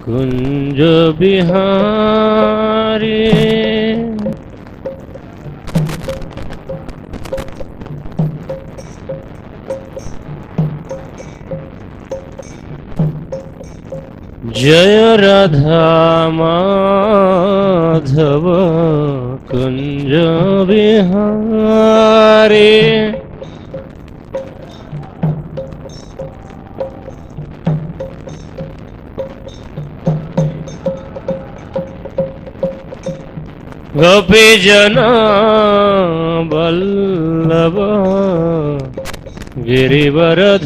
कुंज बिहारी जय राधा माधव कुंज बिहारी गोपी जना वल्लभ गिरिवरधारे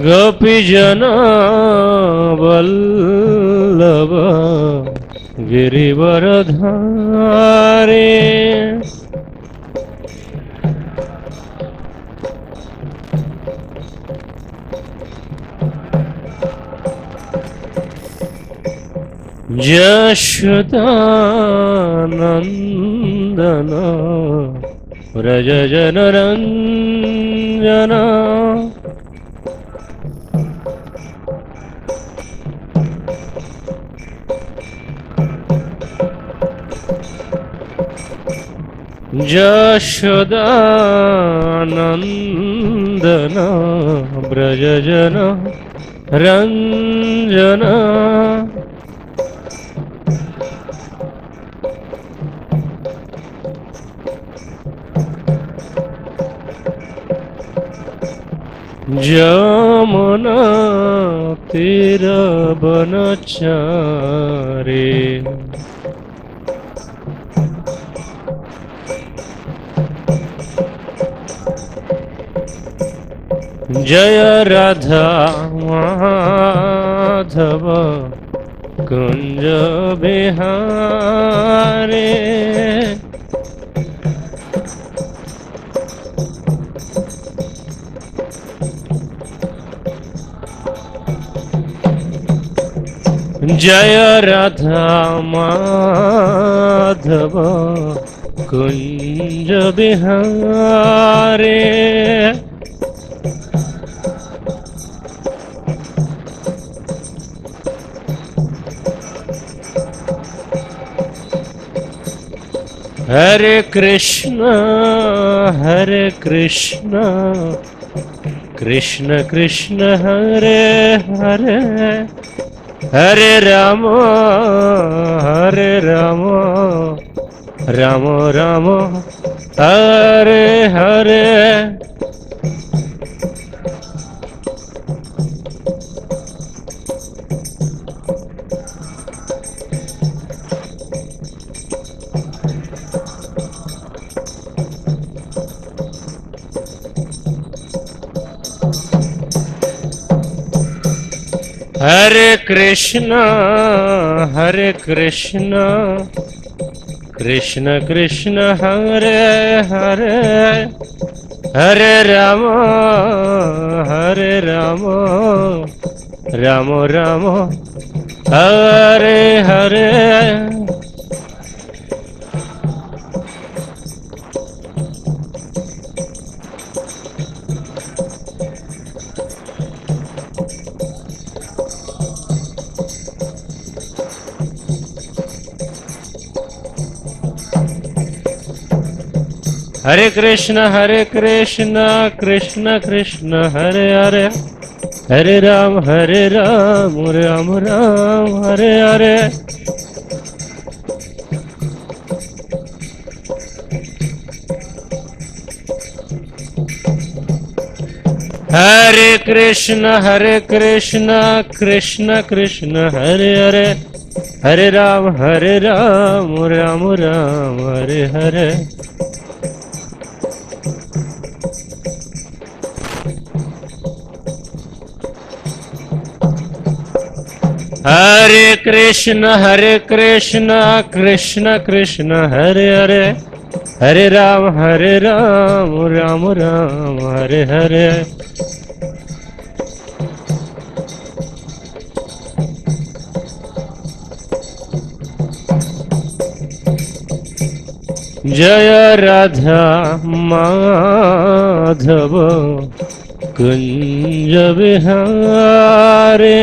गोपी जना वल्लभ गिरिवरधारे यशोदानंदन व्रज जनरंजन यशोदानंदन व्रज जन रंजन जमुना तीर बनचारे जय राधा माधव कुंज बिहारी जय राधा माधव कुंज बिहारी हरे कृष्ण कृष्ण कृष्ण हरे हरे हरे राम राम राम हरे हरे हरे कृष्ण कृष्ण कृष्ण हरे हरे हरे राम राम राम हरे हरे हरे कृष्ण कृष्ण कृष्ण हरे हरे हरे राम राम राम हरे हरे हरे कृष्ण कृष्ण कृष्ण हरे हरे हरे राम राम राम हरे हरे हरे कृष्ण कृष्ण कृष्ण हरे हरे हरे राम राम राम हरे हरे जय राधा माधव कुंज विहारे।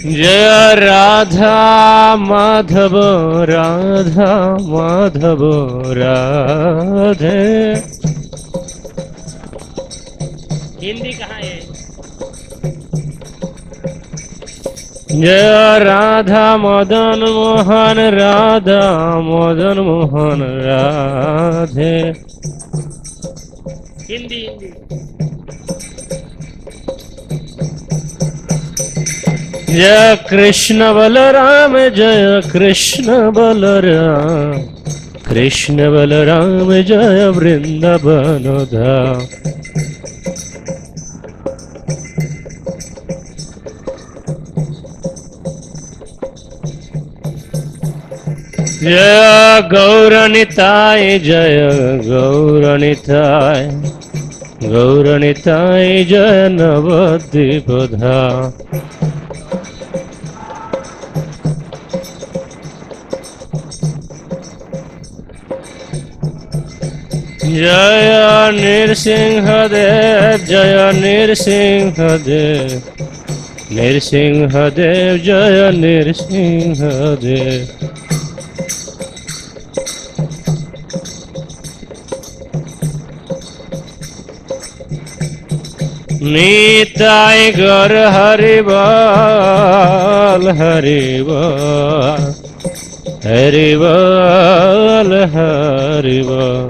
जय राधा माधव राधा माधव राधे। हिंदी कहाँ है? जय राधा मदन मोहन राधा मदन मोहन राधे। हिंदी हिंदी। जय कृष्ण बलराम जय कृष्ण बलराम कृष्ण बलराम जय वृंदावन धाम। जय गौरनिताय जय गौरनिताय गौरनिताय जय नवद्वीप धाम। जय नृसिंहदेव जय नृसिंहदेव नृसिंहदेव जय नृसिंहदेव। नीताय गौर हरिबल हरिबल हरिबल हरिबल।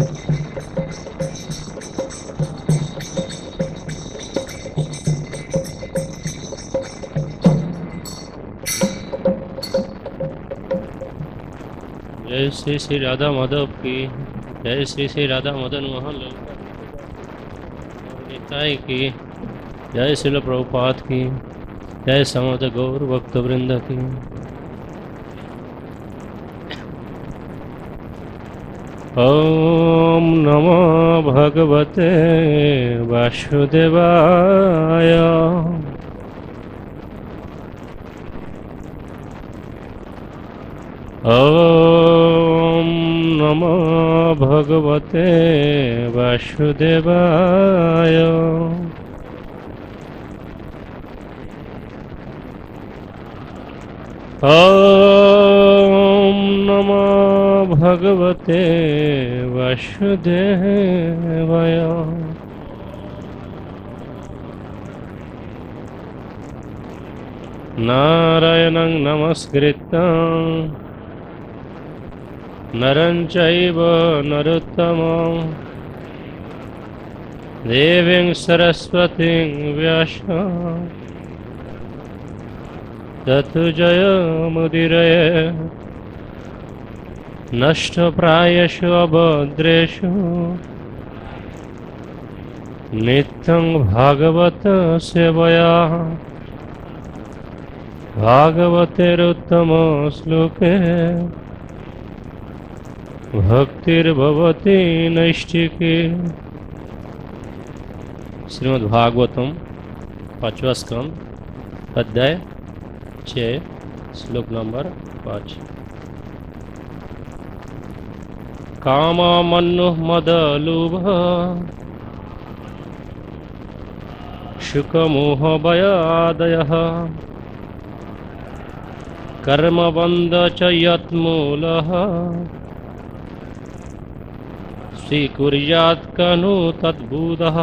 जय श्री श्री राधा माधव की जय श्री श्री राधा मदन मोहन निताय की जय श्रील प्रभुपाद की जय समस्त गौर भक्त वृंद की। ओम नमो भगवते वासुदेवाय। ओम नमो भगवते वासुदेवाय। ओम नमो भगवते वासुदेवाय। नारायणं नमस्कृतं नरं चैव नरोत्तमं देवीं सरस्वतीं व्यासं ततो जयमुदीरये। नष्टप्रायेषु अभद्रेषु नित्यं भागवत सेवया। भागवतेरुत्तम श्लोके भक्तिर्भवति नैष्ठिकी। श्रीमद् भागवतम 5वां स्कंद अध्याय 6 श्लोक नंबर 5। काममन्युः मदलोभः शुकमोहभयादयः कर्मबन्ध च यत्मूलः स्वीकुर्यात् कनु तद्बुधः।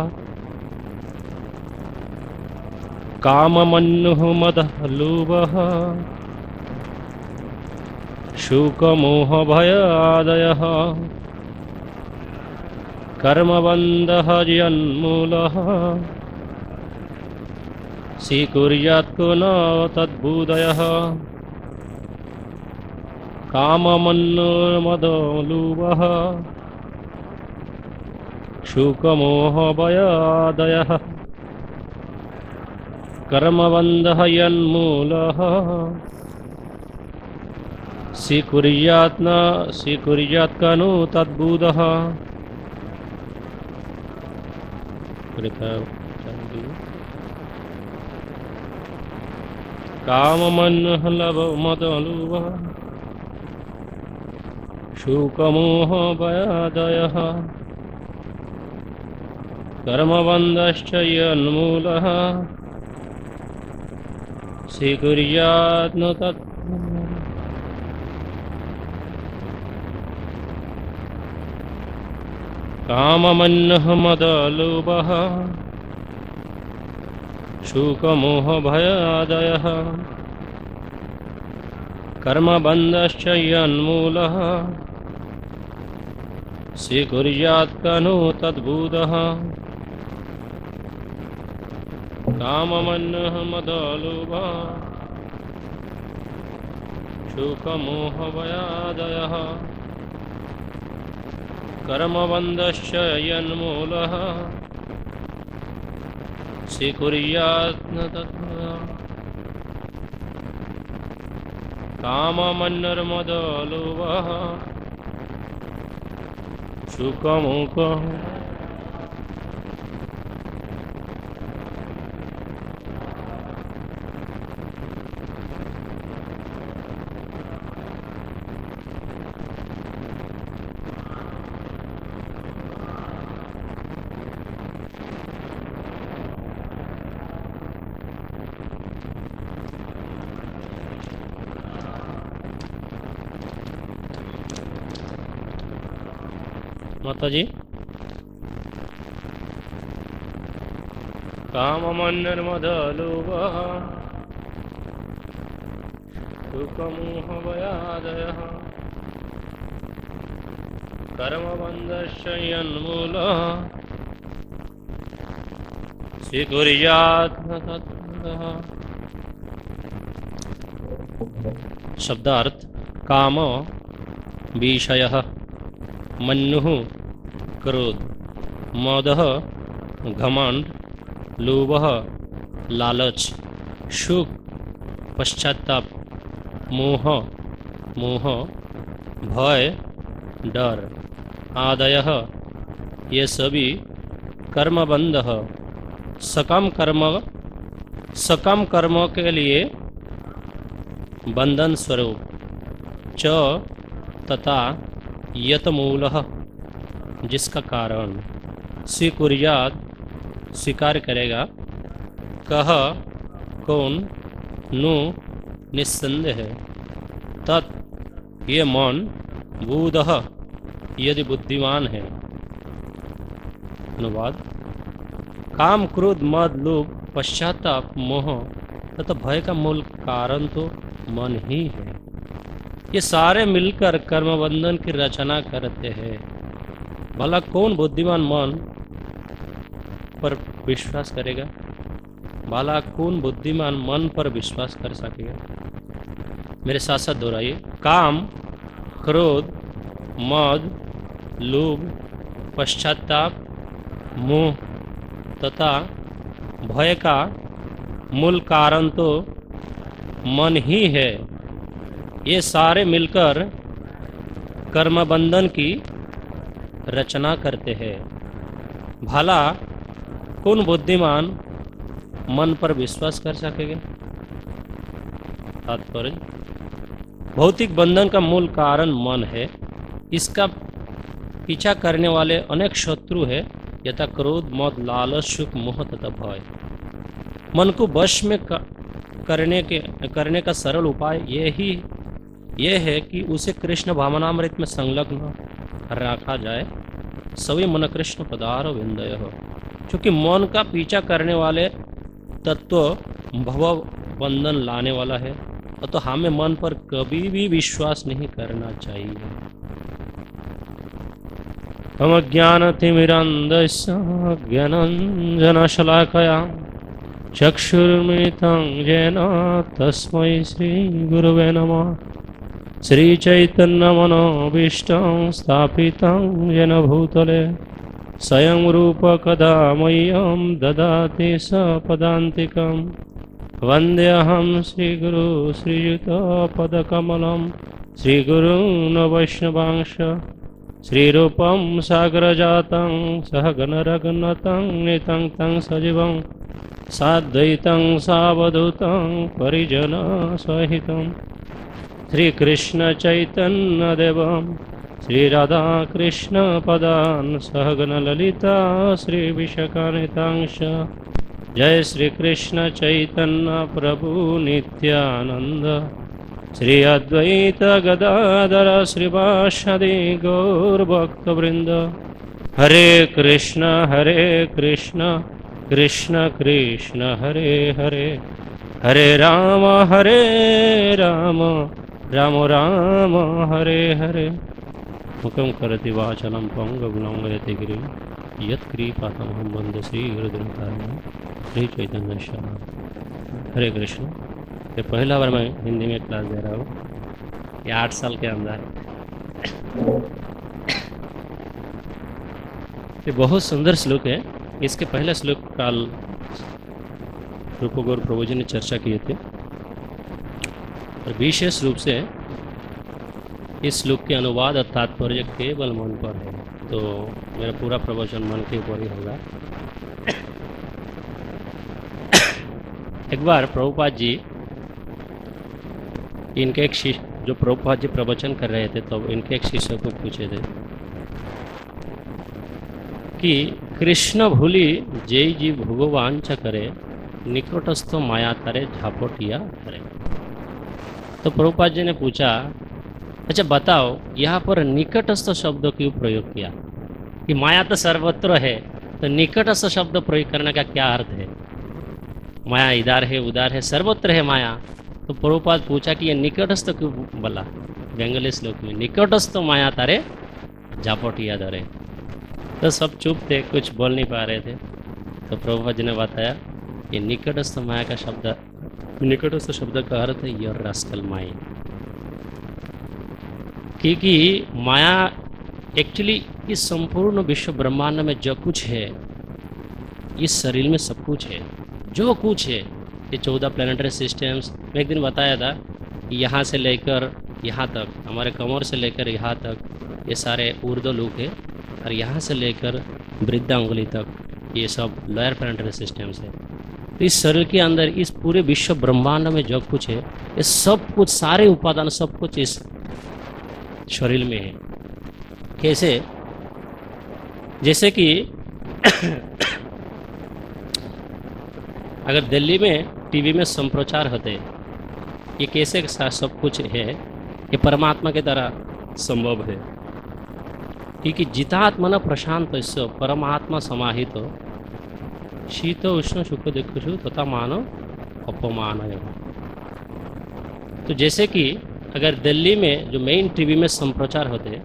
काममन्युः मदः लोभः शोकमोहभयादयः कर्मबन्धः यन्मूलः स्वीकुर्यात् कनु तद्बुधः। काममन्युर्मदलोभः शोकमोहभयादयः कर्मबन्धः यन्मूलः स्वीकुर्यात् कनु तद्बुधः। काममन्नलभमदलुभः शोकमोहभयादयः कर्मबन्धश्च यन्मूलः स्वीकुर्यात् न तत् काममन्नमदलोभः शोकमोहभयादयः कर्मबन्धश्च यन्मूलः स्वीकुर्यात् कनु तद्भूतः काममन्नमदलोभः शोकमोहभयादयः कर्मबन्धश्च यन्मूलः स्वीकुर्यात् न तद्भूतः काममन्नमदलोभः शोकमोहः माता जी काममन्नमदलोभः शोकमोहभयादयः कर्मबन्धश्च यन्मूलः स्वीकुर्यात् न तद्भूतः। शब्दार्थ काम विषयः मन्युः क्रोध मदः घमंड लोभः लालच शोक पश्चाताप मोह मोह भय डर आदयः ये सभी कर्मबंध सकम कर्म के लिए बंधन स्वरूप च तथा यत मूलः जिसका कारण स्वीकुर्यात् स्वीकार करेगा कह कौन नु निस्संदेह तत् ये मन बुधः यदि बुद्धिमान है। अनुवाद काम क्रोध मद लोभ पश्चाताप मोह तथा भय का मूल कारण तो मन ही है। ये सारे मिलकर कर्मबंधन की रचना करते हैं। भला कौन बुद्धिमान मन पर विश्वास करेगा? भला कौन बुद्धिमान मन पर विश्वास कर सकेगा? मेरे साथ साथ दोहराइए। काम क्रोध मद लोभ पश्चाताप मोह तथा भय का मूल कारण तो मन ही है। ये सारे मिलकर कर्मबंधन की रचना करते हैं। भला कौन बुद्धिमान मन पर विश्वास कर सकेगा? तात्पर्य भौतिक बंधन का मूल कारण मन है। इसका पीछा करने वाले अनेक शत्रु है यथा क्रोध मद लालच सुख मोह तथा भय। मन को वश में करने का सरल उपाय यह है कि उसे कृष्ण भावनामृत में संलग्न रखा जाए। सभी मन कृष्ण पदारो विंदय हो। क्योंकि मन का पीछा करने वाले तत्व भव बंधन लाने वाला है, तो हमें मन पर कभी भी विश्वास नहीं करना चाहिए। हम ज्ञानतिमिरन्धस्य ज्ञानाञ्जनशलाकया चक्षुर्मिलितं येन तस्मै श्रीगुरवे नमः। श्रीचैतन्यमनोभीष्टं स्थापितं येन भूतले स्वयं रूप कदा मह्यं ददाति सपदान्तिकं। वन्देऽहं श्रीगुरु श्रीयुतपदकमलं श्रीगुरून् वैष्णवांश श्रीरूपं सागरजातं सहगणरघुनाथं नितं तं सजीवं साद्वैतं सावधूतं परिजनसहितं श्रीकृष्णचैतन्यदेवं श्रीराधाकृष्णपदान् सहगणललिता श्रीविशाखान्वितांश। जय श्री कृष्ण चैतन्य प्रभु नित्यानंद, श्री अद्वैत गदाधर श्रीवासदि गौरभक्तवृंद। हरे कृष्ण कृष्ण कृष्ण हरे हरे, हरे राम राम राम हरे हरे। मुखं करोति वाचालं पंगुं लंघयति गिरिं, यत्कृपातमहं वन्दे श्रीगुरुदेवतां श्री चैतन्य शाह। हरे कृष्ण। ये पहला बार मैं हिंदी में क्लास दे रहा हूँ, ये 8 साल के अंदर। ये बहुत सुंदर श्लोक है। इसके पहले श्लोक काल रूप गौर प्रभु जी ने चर्चा किए थे, और विशेष रूप से इस श्लोक के अनुवाद और तात्पर्य केवल मन पर है, तो मेरा पूरा प्रवचन मन के ऊपर ही होगा। एक बार प्रभुपाद जी, इनके एक शिष्य, जो प्रभुपाद जी प्रवचन कर रहे थे, तो इनके एक शिष्य को पूछे थे कि कृष्ण भूली जय जी भगवांच करे, निकटस्थ माया तारे झापटिया करे। तो प्रभुपाद जी ने पूछा, अच्छा बताओ यहाँ पर निकटस्थ शब्द क्यों प्रयोग किया? कि माया तो सर्वत्र है, तो निकटस्थ शब्द प्रयोग करने का क्या अर्थ है? माया इधर है उधर है, सर्वत्र है माया। तो प्रभुपाद पूछा कि ये निकटस्थ क्यों बोला बंगाली श्लोक में, निकटस्थ माया तारे झापटिया धरे। तो सब चुप थे, कुछ बोल नहीं पा रहे थे। तो प्रभुपाद जी ने बताया ये निकटस्थ माया का शब्द, निकटस्थ शब्द का अर्थ है योर रास्कल माई। क्योंकि माया एक्चुअली इस संपूर्ण विश्व ब्रह्मांड में जो कुछ है, इस शरीर में सब कुछ है, जो कुछ है। ये 14 प्लानिटरी सिस्टम्स, मैं एक दिन बताया था कि यहाँ से लेकर यहाँ तक, हमारे कमर से लेकर यहाँ तक ये सारे ऊर्ध्वलोक है, और यहाँ से लेकर वृद्धा अंगुली तक ये सब लोअर प्लानिटरी सिस्टम्स है। तो इस शरीर के अंदर इस पूरे विश्व ब्रह्मांड में जो कुछ है, ये सब कुछ, सारे उपादान, सब कुछ इस शरीर में है। कैसे? जैसे कि अगर दिल्ली में टीवी में संप्रचार होते, ये कैसे सब कुछ है, ये परमात्मा की तरह संभव है। क्योंकि जितात्मन प्रशांत परमात्मा समाहित हो, शीत उष्ण सुख दुखु तथा मानव अपमान। तो जैसे कि अगर दिल्ली में जो मेन टीवी में संप्रचार होते,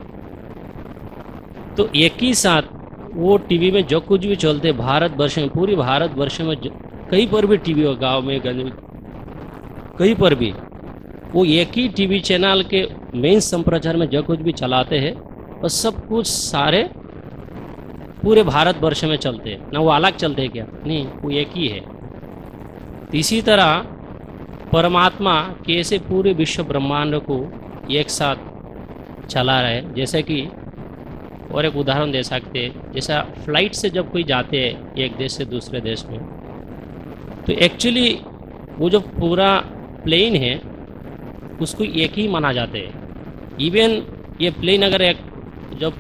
तो एक ही साथ वो टीवी में जो कुछ भी चलते भारतवर्ष में, पूरी भारतवर्ष में कहीं पर भी टीवी हो, गांव में, गंज में, कहीं पर भी, वो एक ही टीवी चैनल के मेन संप्रचार में जो कुछ भी चलाते हैं, और सब कुछ सारे पूरे भारतवर्ष में चलते हैं ना। वो अलग चलते हैं क्या? नहीं, वो एक ही है। इसी तरह परमात्मा कैसे पूरे विश्व ब्रह्मांड को एक साथ चला रहे। जैसे कि और एक उदाहरण दे सकते हैं, जैसा फ्लाइट से जब कोई जाते हैं एक देश से दूसरे देश में, तो एक्चुअली वो जो पूरा प्लेन है उसको एक ही माना जाते हैं। इवन ये प्लेन अगर एक जब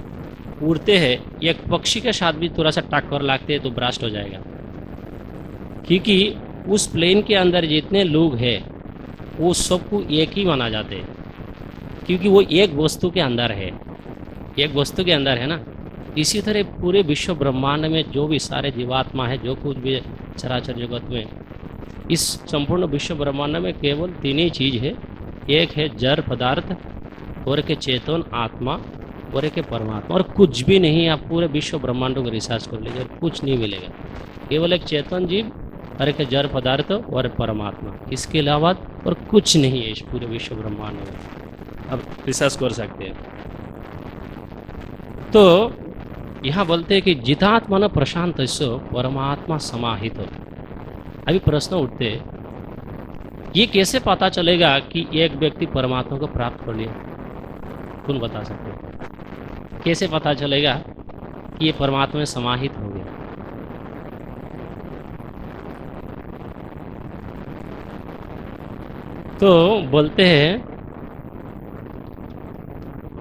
उड़ते हैं, एक पक्षी के साथ भी थोड़ा सा टक्कर लगते हैं तो ब्रास्ट हो जाएगा। क्योंकि उस प्लेन के अंदर जितने लोग हैं वो सबको एक ही माना जाते हैं, क्योंकि वो एक वस्तु के अंदर है, एक वस्तु के अंदर है ना। इसी तरह पूरे विश्व ब्रह्मांड में जो भी सारे जीवात्मा है, जो कुछ भी चराचर जगत में, इस संपूर्ण विश्व ब्रह्मांड में केवल 3 ही चीज़ है। एक है जड़ पदार्थ, और एक चेतन आत्मा, और एक परमात्मा। और कुछ भी नहीं। आप पूरे विश्व ब्रह्मांड को रिसर्च कर लीजिए, कुछ नहीं मिलेगा। केवल एक चेतन जीव, और एक जड़ पदार्थ, और परमात्मा। इसके अलावा और कुछ नहीं है इस पूरे विश्व ब्रह्मांड में। अब रिसर्च कर सकते हैं। तो यहाँ बोलते हैं कि जितात्मन प्रशांत परमात्मा समाहित। अभी प्रश्न उठते, ये कैसे पता चलेगा कि एक व्यक्ति परमात्मा को प्राप्त कर लिया? कौन बता सकते हैं? कैसे पता चलेगा कि ये परमात्मा में समाहित हो गया? तो बोलते हैं,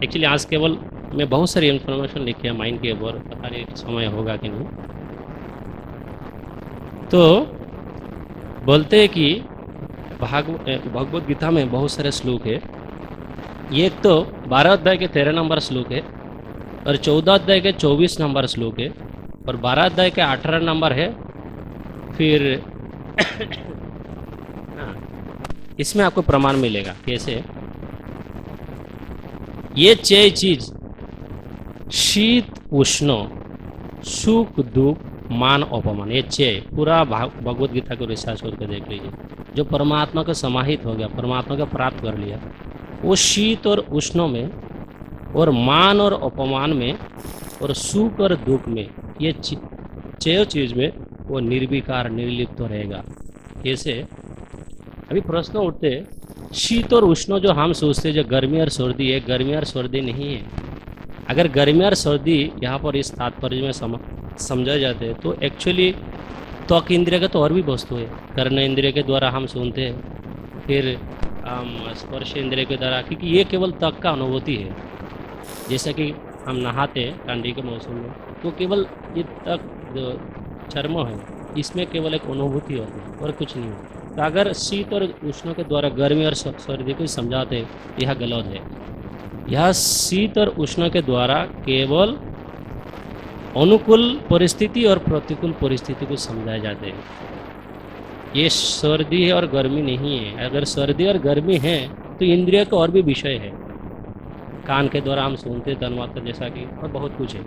एक्चुअली आज केवल मैं बहुत सारी इन्फॉर्मेशन लिखी है माइंड के ऊपर, पता नहीं समय होगा कि नहीं। तो बोलते हैं कि भगवत गीता में बहुत सारे श्लोक है। ये एक तो 12 अध्याय के 13 नंबर श्लोक है, और 14 अध्याय के 24 नंबर श्लोक है, और 12 अध्याय के 18 नंबर है। फिर हाँ, इसमें आपको प्रमाण मिलेगा कैसे। ये 6 चीज, शीत उष्ण, सुख दुख, मान अपमान, ये 6 पूरा भगवत गीता को रिसर्च करके देख लीजिए। जो परमात्मा को समाहित हो गया, परमात्मा को प्राप्त कर लिया, वो शीत और उष्णों में, और मान और अपमान में, और सुख और दुख में, ये 6 चीज में वो निर्विकार निर्लिप्त तो रहेगा। कैसे? अभी प्रश्न उठते, शीत और उष्ण जो हम सोचते जो गर्मी और सर्दी है, गर्मी और सर्दी नहीं है। अगर गर्मी और सर्दी यहाँ पर इस तात्पर्य में समझा जाते हैं तो एक्चुअली त्वक इंद्रिय का तो और भी वस्तु है। कर्ण इंद्रिय के द्वारा हम सुनते हैं, फिर स्पर्श इंद्रिय के द्वारा, क्योंकि ये केवल त्वक का अनुभूति है। जैसा कि हम नहाते हैं ठंडी के मौसम में, तो केवल ये त्वक जो चर्म है इसमें केवल एक अनुभूति होती है और कुछ नहीं होता। तो अगर शीत और उष्ण के द्वारा गर्मी और सर्दी को समझाते, यह गलत है। यह शीत और उष्ण के द्वारा केवल अनुकूल परिस्थिति और प्रतिकूल परिस्थिति को समझाए जाते हैं। ये सर्दी है और गर्मी नहीं है। अगर सर्दी और गर्मी है तो इंद्रिय का और भी विषय है, कान के द्वारा हम सुनते तन्मात्र जैसा कि, और बहुत कुछ है।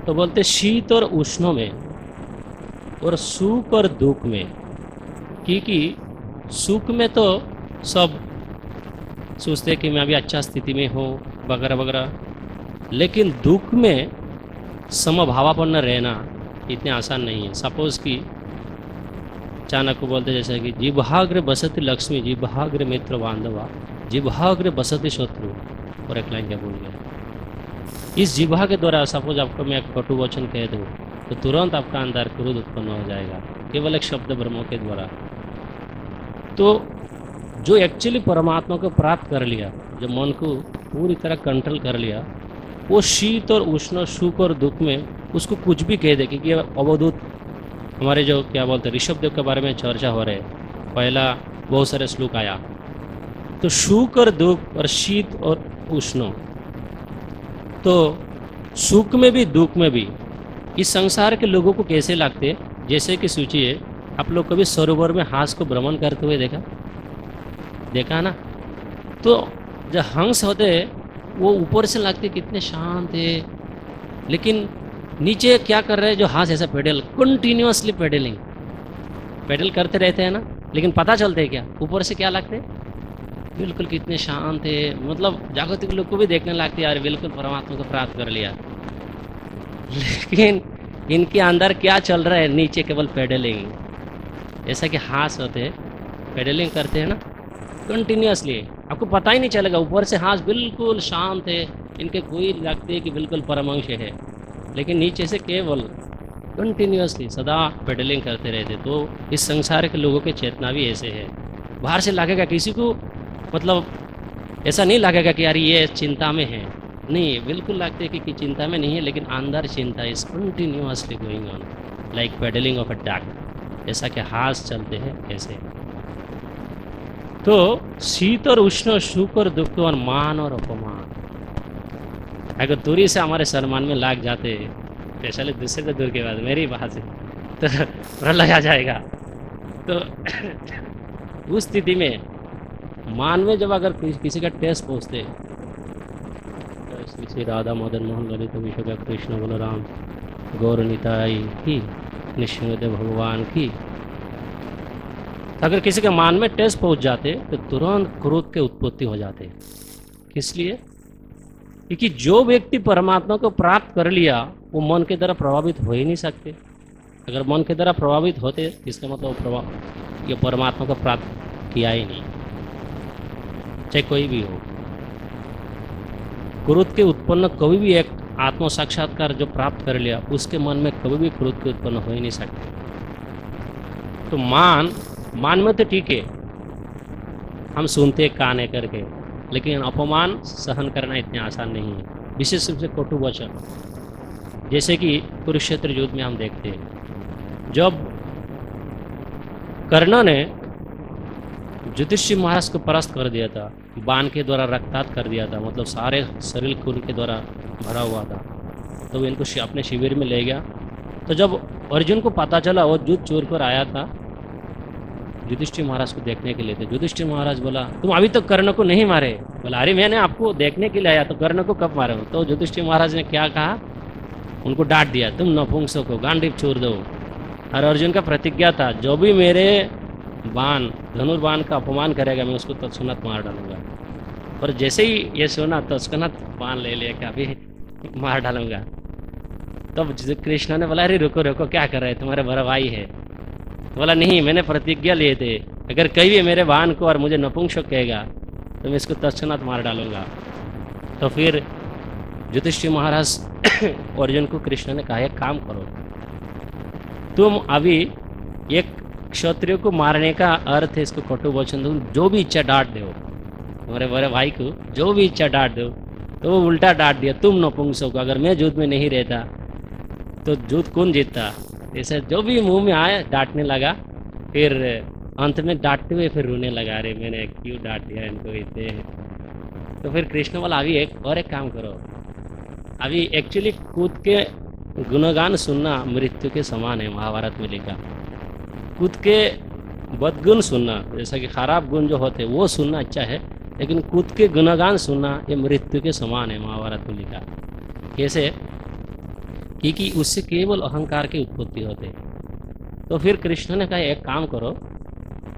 तो बोलते शीत और उष्ण में और सुख और दुख में, क्योंकि सुख में तो सब सोचते कि मैं अभी अच्छा स्थिति में हूँ वगैरह वगैरह, लेकिन दुख में समभावापन्न रहना इतने आसान नहीं है। सपोज कि चाणक्य बोलते जैसे कि जिह्वाग्रे बसति लक्ष्मी, जिह्वाग्रे मित्र बांधवा, जिह्वाग्रे बसति शत्रु, और एक लाइन क्या बोल गया। इस जिह्वा के द्वारा सपोज आपको मैं एक कटु वचन कह दूँ तो तुरंत आपका अंदर क्रोध उत्पन्न हो जाएगा, केवल एक शब्द ब्रह्म के द्वारा। तो जो एक्चुअली परमात्मा को प्राप्त कर लिया, जो मन को पूरी तरह कंट्रोल कर लिया, वो शीत और उष्ण, सुख और दुख में उसको कुछ भी कह दे। क्योंकि अवधूत हमारे जो क्या बोलते हैं ऋषभ देव के बारे में चर्चा हो रहे, पहला बहुत सारे श्लोक आया। तो सुख और दुख और शीत और उष्ण, तो सुख में भी दुख में भी इस संसार के लोगों को कैसे लगते, जैसे कि सोचिए आप लोग कभी सरोवर में हंस को भ्रमण करते हुए देखा ना। तो जो हंस होते वो ऊपर से लगते कितने शांत है, लेकिन नीचे क्या कर रहे हैं जो हंस ऐसा पेडल कंटिन्यूअसली पेडल करते रहते हैं ना, लेकिन पता चलते हैं क्या ऊपर से क्या लगते बिल्कुल कितने शांत है। मतलब जागतिक लोग को भी देखने लगते यार बिल्कुल परमात्मा को प्राप्त कर लिया, लेकिन इनके अंदर क्या चल रहा है, नीचे केवल पेडलिंग। जैसा कि हाथ होते हैं पेडलिंग करते हैं ना कंटिन्यूअसली, आपको पता ही नहीं चलेगा। ऊपर से हाथ बिल्कुल शांत है, इनके कोई लगते है कि बिल्कुल परमांश है, लेकिन नीचे से केवल कंटिन्यूअसली सदा पेडलिंग करते रहते। तो इस संसार के लोगों के चेतना भी ऐसे है। बाहर से लगेगा किसी को, मतलब ऐसा नहीं लगेगा कि यार ये चिंता में है, नहीं, बिल्कुल लगते हैं कि चिंता में नहीं है, लेकिन अंदर चिंता is continuously going on like pedalling of a duck. जैसा कि हाथ चलते हैं ऐसे। तो शीत और उष्ण, सुख और दुख और मान और अपमान अगर दूरी से हमारे सम्मान में लाग जाते, स्पेशली दूसरे से दूर के बाद मेरी बात है, तो प्रलय आ जाएगा। तो उस स्थिति में मान में जब अगर किसी का टेस्ट पहुँचते, श्री राधा मदन मोहन ललित विश्व कृष्ण बलराम गौर निताई की, निश्चिंदेव भगवान की, अगर किसी के मान में टेस्ट पहुंच जाते तो तुरंत क्रोध के उत्पत्ति हो जाते। किस लिए? क्योंकि जो व्यक्ति परमात्मा को प्राप्त कर लिया वो मन के द्वारा प्रभावित हो ही नहीं सकते। अगर मन के द्वारा प्रभावित होते इसका मतलब ये परमात्मा को प्राप्त किया ही नहीं, चाहे कोई भी हो। क्रोध के उत्पन्न कभी भी एक आत्म साक्षात्कार जो प्राप्त कर लिया उसके मन में कभी भी क्रोध के उत्पन्न हो ही नहीं सकते। तो मान में तो ठीक है, हम सुनते कान है करके, लेकिन अपमान सहन करना इतना आसान नहीं है, विशेष रूप से कटु वचन। जैसे कि कुरुक्षेत्र युद्ध में हम देखते हैं, जब कर्ण ने युधिष्ठिर महाराज को परास्त कर दिया था, बाण के द्वारा रक्तात कर दिया था, मतलब सारे शरीर खून के द्वारा भरा हुआ था, तो वो इनको अपने शिविर में ले गया। तो जब अर्जुन को पता चला वो युद्ध छोड़ कर आया था युधिष्ठिर महाराज को देखने के लिए, तो युधिष्ठिर महाराज बोला तुम अभी तक कर्ण को नहीं मारे। बोला अरे मैंने आपको देखने के लिए आया, तो कर्ण को कब मारे? तो युधिष्ठिर महाराज ने क्या कहा, उनको डांट दिया, तुम नपुंसक हो, गांडीव छोड़ दो। और अर्जुन का प्रतिज्ञा था, जो भी मेरे बाण धनुर्बाण का अपमान करेगा मैं उसको तत्क्षणात मार डालूंगा। और जैसे ही ये सुना तत्क्षणात बाण ले लेकर अभी मार डालूंगा। तब कृष्ण ने बोला अरे रुको रुको, क्या कर रहे, तुम्हारे बड़ा भाई है। बोला नहीं, मैंने प्रतिज्ञा लिए थे, अगर कहीं भी मेरे बाण को और मुझे नपुंसक कहेगा तो मैं इसको तत्क्षणात मार डालूंगा। तो फिर युधिष्ठिर महाराज अर्जुन को कृष्ण ने कहा एक काम करो, तुम अभी एक क्षत्रिय को मारने का अर्थ है इसको कटु वचन दो, जो भी इच्छा डांट दो, तुम्हारे बड़े भाई को जो भी इच्छा डांट दो। तो वो उल्टा डांट दिया, तुम नपुंसक हो, अगर मैं युद्ध में नहीं रहता तो युद्ध कौन जीतता। ऐसे जो भी मुंह में आया डांटने लगा, फिर अंत में डांटते हुए फिर रोने लगा, अरे मैंने क्यों डांट दिया इनको इतने। तो फिर कृष्ण बोला अभी एक काम करो, अभी एक्चुअली खुद के गुणगान सुनना मृत्यु के समान है, महाभारत में लिखा। खुद के बदगुण सुनना, जैसा कि खराब गुण जो होते हैं वो सुनना अच्छा है, लेकिन खुद के गुणगान सुनना ये मृत्यु के समान है, महाभारत में लिखा। कैसे? क्योंकि उससे केवल अहंकार की उत्पत्ति होते। तो फिर कृष्ण ने कहा एक काम करो,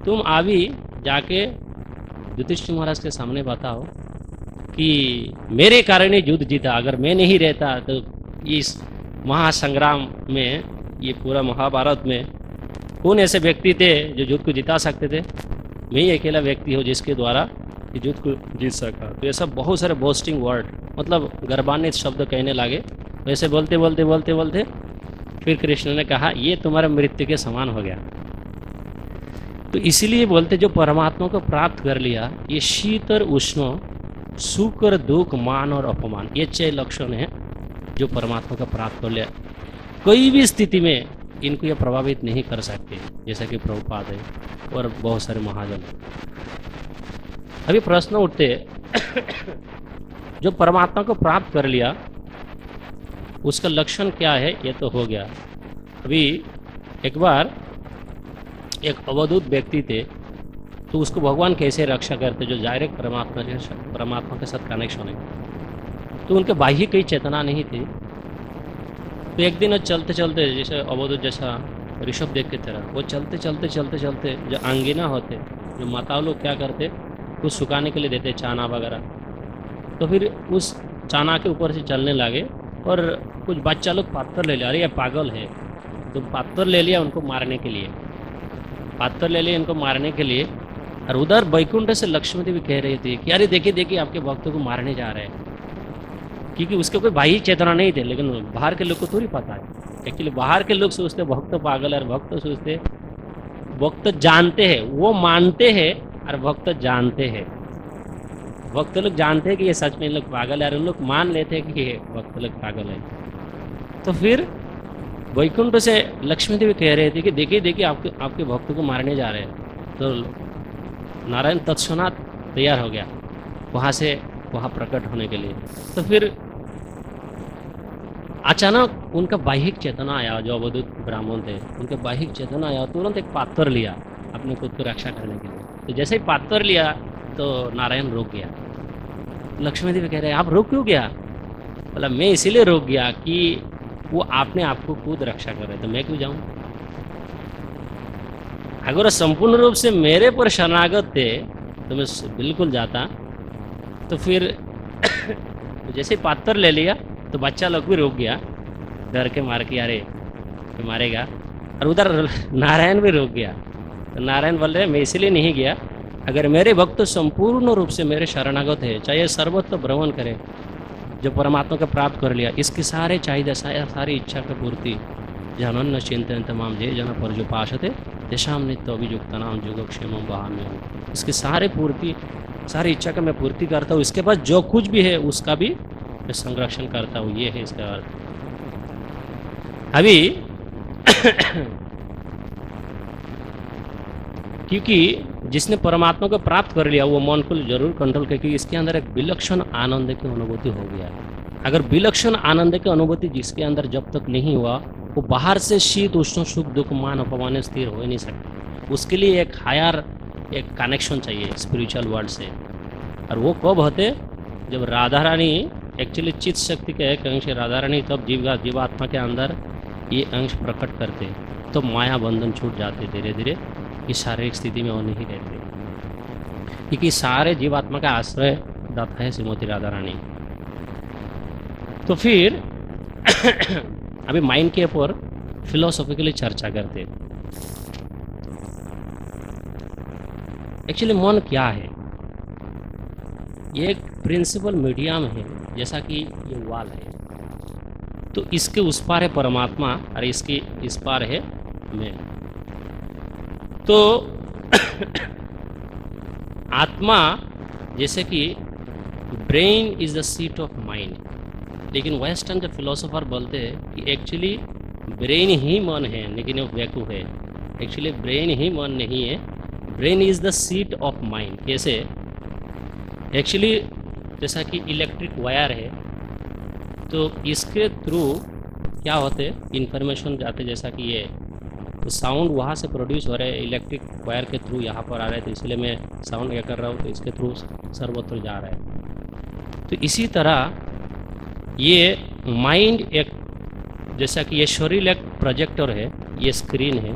तुम अभी जाके युधिष्ठिर महाराज के सामने बताओ कि मेरे कारण ये युद्ध जीता, अगर मैं नहीं रहता तो इस महासंग्राम में, ये पूरा महाभारत में कौन ऐसे व्यक्ति थे जो युद्ध को जिता सकते थे? मैं ही अकेला व्यक्ति हूँ जिसके द्वारा युद्ध को जीत सका। तो ऐसा बहुत सारे बोस्टिंग वर्ड, मतलब गर्वान्वित शब्द कहने लगे। वैसे बोलते बोलते बोलते बोलते फिर कृष्ण ने कहा ये तुम्हारा मृत्यु के समान हो गया। तो इसीलिए बोलते जो परमात्मा को प्राप्त कर लिया, ये शीत और उष्ण, सुख और दुख, मान और अपमान, ये 6 लक्षण है जो परमात्मा का प्राप्त कर लिया। कोई भी स्थिति में इनको ये प्रभावित नहीं कर सकते, जैसा कि प्रभुपाद है और बहुत सारे महाजन। अभी प्रश्न उठते जो परमात्मा को प्राप्त कर लिया उसका लक्षण क्या है, ये तो हो गया। अभी एक बार एक अवधूत व्यक्ति थे, तो उसको भगवान कैसे रक्षा करते, जो डायरेक्ट परमात्मा के साथ कनेक्शन है। तो उनके बाह्य कोई चेतना नहीं थी। तो एक दिन चलते चलते, जैसे अवधूत जैसा ऋषभ देख के तरह, वो चलते चलते चलते चलते जो अंगिना होते, जो माताओं लोग क्या करते, कुछ सुखाने के लिए देते चाना वगैरह। तो फिर उस चाना के ऊपर से चलने लगे और कुछ बच्चा लोग पत्थर ले लिया, अरे ये पागल है, तो पत्थर ले लिया उनको मारने के लिए, पत्थर ले लिया इनको मारने के लिए। और उधर वैकुंठ से लक्ष्मी देवी कह रही थी कि अरे देखिए देखिए आपके भक्तों को मारने जा रहे हैं, क्योंकि उसके कोई बाह्य चेतना नहीं थे। लेकिन बाहर के लोग को थोड़ी पता है, एक्चुअली बाहर के लोग सोचते भक्त पागल है, और भक्त सोचते, भक्त जानते हैं, वो मानते हैं और भक्त जानते हैं। भक्त लोग जानते हैं कि ये सच में इन लोग पागल है, और उन लोग मान लेते हैं कि ये भक्त लोग पागल है। तो फिर वैकुंठ से लक्ष्मी देवी कह रहे थे कि देखिए देखिए आपके भक्तों को मारने जा रहे हैं। तो नारायण तत्क्षणात तैयार हो गया वहाँ से वहाँ प्रकट होने के लिए। तो फिर अचानक उनका बाह्यिक चेतना आया, जो अवधूत ब्राह्मण थे उनके बाह्यिक चेतना आया, तुरंत एक पात्र लिया अपने खुद को रक्षा करने के लिए। तो जैसे ही पात्र लिया तो नारायण रुक गया। लक्ष्मी देवी कह रहे हैं आप रुक क्यों गया? बोला मैं इसीलिए रुक गया कि वो आपने आपको खुद रक्षा कर रहे, तो मैं क्यों जाऊं? अगर संपूर्ण रूप से मेरे पर शरणागत थे तो मैं बिल्कुल जाता। तो फिर जैसे पात्र ले लिया तो बच्चा लोग भी रुक गया, डर के मार के, अरे तो मारेगा। और उधर नारायण भी रुक गया। तो नारायण बोल रहे मैं इसलिए नहीं गया, अगर मेरे भक्त संपूर्ण रूप से मेरे शरणागत है, चाहे सर्वत्र भ्रमण करे, जो परमात्मा का प्राप्त कर लिया, इसके सारे चाहिए सारी इच्छा की पूर्ति, जनन चिंतन तमाम जे जन पर जो पाशते तेषाम नित्य अभियुक्तानाम योगक्षेमम वहाम्यहम्। इसकी सारी इच्छा का मैं पूर्ति करता हूँ, इसके पास जो कुछ भी है उसका भी मैं संरक्षण करता हूँ, ये है इसका अर्थ। अभी क्योंकि जिसने परमात्मा को प्राप्त कर लिया वो मन को जरूर कंट्रोल करे, क्योंकि इसके अंदर एक विलक्षण आनंद की अनुभूति हो गया है। अगर विलक्षण आनंद की अनुभूति जिसके अंदर जब तक नहीं हुआ, वो बाहर से शीत उष्ण सुख दुख मान अपमान स्थिर हो ही नहीं सकता। उसके लिए एक हायर एक कनेक्शन चाहिए स्पिरिचुअल वर्ल्ड से। और वो कब होते, जब राधा रानी एक्चुअली चित्त शक्ति के एक अंश राधा रानी तब जीवात्मा के अंदर ये अंश प्रकट करते, तो माया बंधन छूट जाते धीरे धीरे, इस शारीरिक स्थिति में वो नहीं रहते, क्योंकि सारे जीवात्मा का आश्रय दाता है श्रीमती राधा रानी। तो फिर अभी माइंड के ऊपर फिलोसॉफिकली चर्चा करते। एक्चुअली मन क्या है? ये एक प्रिंसिपल मीडियम है, जैसा कि ये वाल है, तो इसके उस पार है परमात्मा और इसके इस पार है मैं। तो आत्मा, जैसे कि brain is the seat of mind, लेकिन वेस्टर्न के फिलोसोफर बोलते हैं कि एक्चुअली ब्रेन ही मन है, लेकिन वो बेवकूफ़ है। एक्चुअली ब्रेन ही मन नहीं है, brain is the seat of mind. कैसे? एक्चुअली जैसा कि इलेक्ट्रिक वायर है, तो इसके थ्रू क्या होते इंफॉर्मेशन जाते, जैसा कि ये तो साउंड वहाँ से प्रोड्यूस हो रहा है इलेक्ट्रिक वायर के थ्रू यहाँ पर आ रहा है, तो इसलिए मैं साउंड क्या कर रहा हूँ, तो इसके थ्रू सर्वत्र जा रहा है। तो इसी तरह ये माइंड एक, जैसा कि ये शरीर एक प्रोजेक्टर है, ये स्क्रीन है,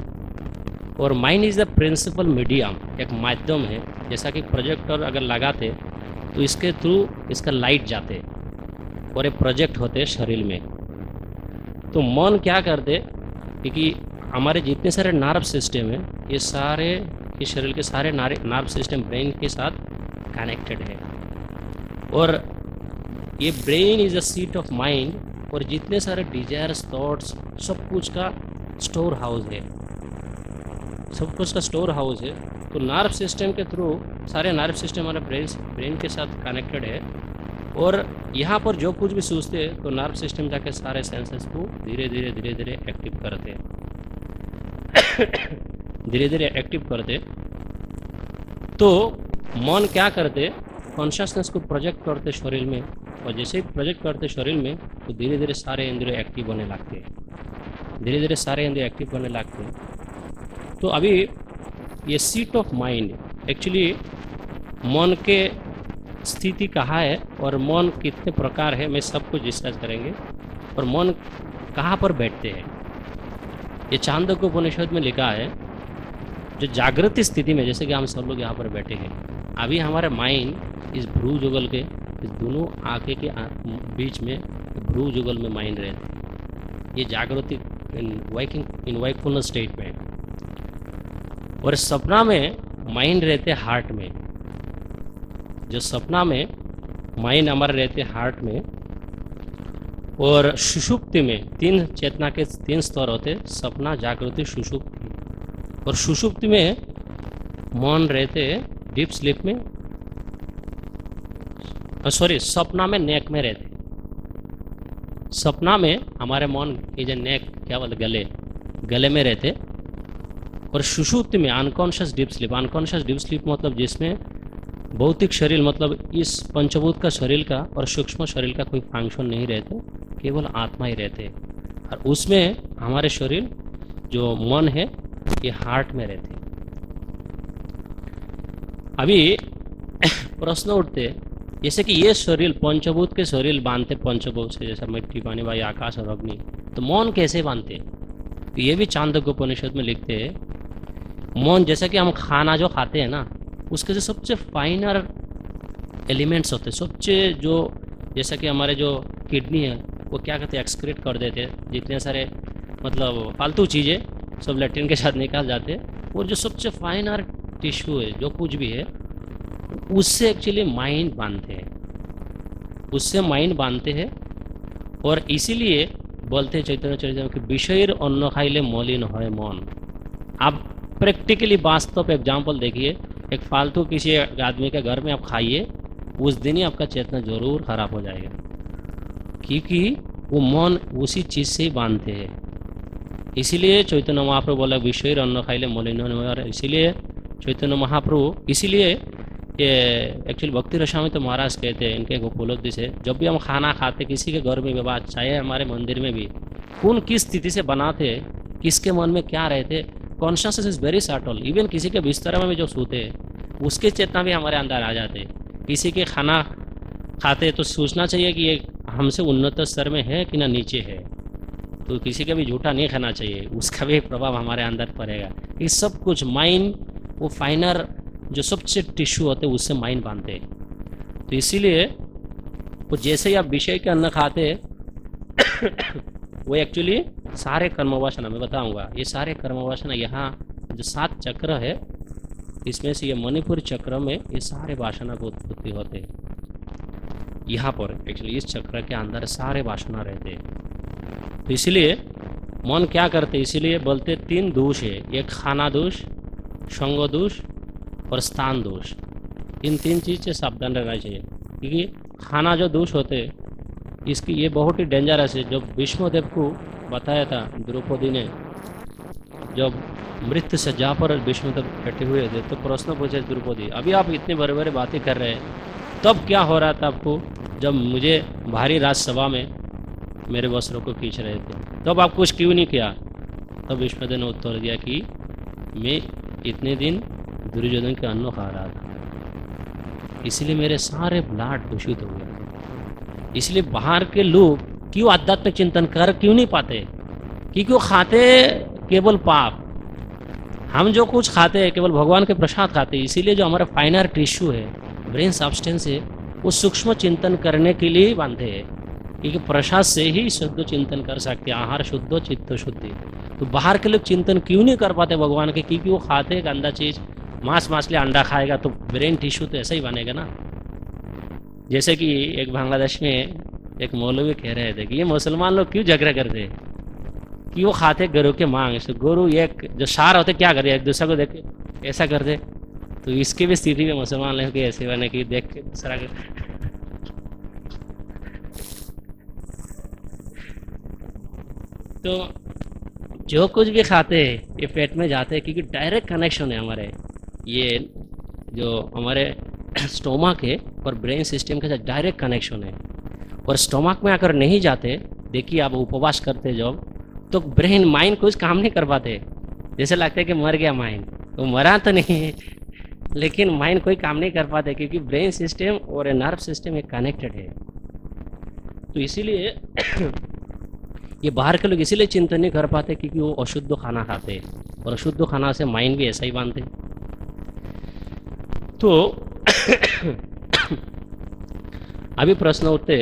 और mind is the principal medium, एक माध्यम है। जैसा कि प्रोजेक्टर अगर लगाते तो इसके थ्रू इसका लाइट जाते और ये प्रोजेक्ट होते शरीर में। तो मन क्या करते, क्योंकि हमारे जितने सारे नर्व सिस्टम है, ये सारे इस शरीर के सारे नर्व सिस्टम ब्रेन के साथ कनेक्टेड है, और ये brain is a seat of mind, और जितने सारे डिजायर्स थॉट्स सब कुछ का स्टोर हाउस है, सब कुछ का स्टोर हाउस है। तो नर्व सिस्टम के थ्रू सारे नर्व सिस्टम हमारे ब्रेन के साथ कनेक्टेड है, और यहाँ पर जो कुछ भी सोचते हैं तो नर्व सिस्टम जाके सारे सेंसेस को धीरे धीरे एक्टिव करते हैं धीरे धीरे एक्टिव करते। तो मन क्या करते, कॉन्शियसनेस को प्रोजेक्ट करते शरीर में, और जैसे ही प्रोजेक्ट करते शरीर में तो धीरे धीरे सारे इंद्रिय एक्टिव होने लगते हैं, धीरे धीरे सारे इंद्रिय एक्टिव होने लगते हैं। तो अभी ये सीट ऑफ माइंड, एक्चुअली मन के स्थिति कहाँ है और मन कितने प्रकार है, मैं सब कुछ डिस्कस करेंगे, और मन कहाँ पर बैठते हैं। ये चांदोग्य उपनिषद में लिखा है, जो जागृति स्थिति में, जैसे कि हम सब लोग यहाँ पर बैठे हैं, अभी हमारे माइंड इस भ्रू जुगल के इस दोनों आंखें के बीच में भ्रू जुगल में माइंड रहते हैं। ये जागृति इन वाइकफुलनेस स्टेट में, और सपना में माइंड रहते हार्ट में। जो सपना में माइंड हमारे रहते हार्ट में, और सुषुप्ति में तीन चेतना के तीन स्तर होते, सपना, जागृति, सुषुप्ति। और सुषुप्ति में मन रहते डीप स्लीप में, सॉरी सपना में नेक में रहते। सपना में हमारे मन ये जो नेक क्या बोलते, गले में रहते, और सुषुप्ति में unconscious deep sleep. Unconscious deep sleep मतलब जिसमें भौतिक शरीर, मतलब इस पंचभूत का शरीर का और सूक्ष्म शरीर का कोई फंक्शन नहीं रहते, केवल आत्मा ही रहते, और उसमें हमारे शरीर जो मन है ये हार्ट में रहते। अभी प्रश्न उठते, जैसे कि ये शरीर पंचभूत के शरीर बांधते पंचभूत से, जैसा मिट्टी, पानी, वायु, आकाश और अग्नि, तो मौन कैसे बांधते? तो ये भी चांदोग्य उपनिषद में लिखते हैं, मौन जैसा कि हम खाना जो खाते हैं ना, उसके जो सबसे फाइनर एलिमेंट्स होते हैं, सबसे जो, जैसा कि हमारे जो किडनी है वो क्या कहते हैं, एक्सक्रीट कर देते हैं, जितने सारे मतलब फालतू चीज़ें सब लेट्रिन के साथ निकाल जाते हैं, और जो सबसे फाइनर टिश्यू है जो कुछ भी है उससे एक्चुअली माइंड बांधते हैं, उससे माइंड बांधते हैं। और इसीलिए बोलते हैं चैतन्य चरितामृत कि विषयेर अन्न खाइले मलिन है मन। अब प्रैक्टिकली वास्तव एग्जाम्पल देखिए, एक फालतू किसी आदमी के घर में आप खाइए, उस दिन ही आपका चेतना जरूर खराब हो जाएगा, क्योंकि वो मन उसी चीज़ से ही बांधते हैं। इसीलिए चैतन्य महाप्रभु बोला विषय अन्न खाइले मलिन, और इसीलिए चैतन्य महाप्रभु, इसीलिए ये एक्चुअली भक्ति रसामृत तो महाराज कहते हैं इनके एक उपलब्धि से, जब भी हम खाना खाते किसी के घर में विवाह, चाहे हमारे मंदिर में भी, कौन किस स्थिति से बनाते, किसके मन में क्या रहते, consciousness is very subtle. Even किसी के बिस्तर में भी जो सोते हैं उसके चेतना भी हमारे अंदर आ जाते। किसी के खाना खाते तो सोचना चाहिए कि ये हमसे उन्नत स्तर में है कि ना नीचे है, तो किसी का भी झूठा नहीं खाना चाहिए, उसका भी प्रभाव हमारे अंदर पड़ेगा। ये सब कुछ माइंड, वो फाइनर जो सबसे टिश्यू होते हैं उससे माइंड बांधते हैं। तो इसीलिए वो जैसे ही आप विषय के अन्न खाते वो एक्चुअली सारे कर्म वासना, मैं बताऊंगा, ये सारे कर्म वासना यहाँ जो 7 चक्र है इसमें से ये मणिपुर चक्र में ये सारे वासना को उत्पत्ति होते हैं। यहाँ पर एक्चुअली इस चक्र के अंदर सारे वासना रहते हैं। तो इसीलिए मन क्या करते, इसीलिए बोलते 3 दोष है, एक खाना दोष, संग दोष और स्थान दोष। इन 3 चीज़ से सावधान रहना चाहिए, क्योंकि खाना जो दोष होते इसकी ये बहुत ही डेंजरस है। जब विष्णुदेव को बताया था द्रौपदी ने, जब मृत्यु सज्जा पर विष्णुदेव बैठे हुए थे तो प्रश्न पूछे द्रौपदी, अभी आप इतनी बड़े बड़े बातें कर रहे हैं, तब क्या हो रहा था आपको जब मुझे भारी राजसभा में मेरे वस्त्रों को खींच रहे थे, तब आप कुछ क्यों नहीं किया? तब विष्णुदेव ने उत्तर दिया कि मैं इतने दिन दुर्योधन के अन्न खा रहा था, इसलिए मेरे सारे ब्लड दूषित हो गए। इसलिए बाहर के लोग क्यों आध्यात्मिक चिंतन कर क्यों नहीं पाते? क्योंकि वो खाते केवल पाप, हम जो कुछ खाते हैं केवल भगवान के प्रसाद खाते हैं। इसीलिए जो हमारा फाइनर टिश्यू है, ब्रेन सब्सटेंस है, वो सूक्ष्म चिंतन करने के लिए ही बांधे हैं, क्योंकि प्रसाद से ही शुद्ध चिंतन कर सकते हैं, आहार शुद्ध चित्त शुद्धि। तो बाहर के लोग चिंतन क्यों नहीं कर पाते भगवान के? क्योंकि वो खाते गंदा चीज़, मांस मछली अंडा खाएगा तो ब्रेन टिश्यू तो ऐसा ही बनेगा ना। जैसे कि एक बांग्लादेश में एक मौलवी कह रहे थे कि ये मुसलमान लोग क्यों झगड़ा करते हैं, कि वो खाते गरु के मांस, तो गरु एक जो सार होते क्या करे, एक दूसरे को देख के ऐसा करते, तो इसकी भी स्थिति में मुसलमान लोग के ऐसे बने कि देख के दूसरा तो जो कुछ भी खाते हैं ये पेट में जाते हैं, क्योंकि डायरेक्ट कनेक्शन है हमारे ये जो हमारे स्टोमक है और ब्रेन सिस्टम के साथ डायरेक्ट कनेक्शन है। और स्टोमक में अगर नहीं जाते, देखिए आप उपवास करते जब, तो ब्रेन माइंड कुछ काम नहीं कर पाते, जैसे लगता है कि मर गया माइंड, तो मरा तो नहीं है लेकिन माइंड कोई काम नहीं कर पाते, क्योंकि ब्रेन सिस्टम और नर्व सिस्टम एक कनेक्टेड है। तो इसीलिए ये बाहर के लोग इसीलिए चिंतन नहीं कर पाते क्योंकि वो अशुद्ध खाना खाते हैं, और अशुद्ध खाना से माइंड भी ऐसा ही बांधते। तो अभी प्रश्न उठते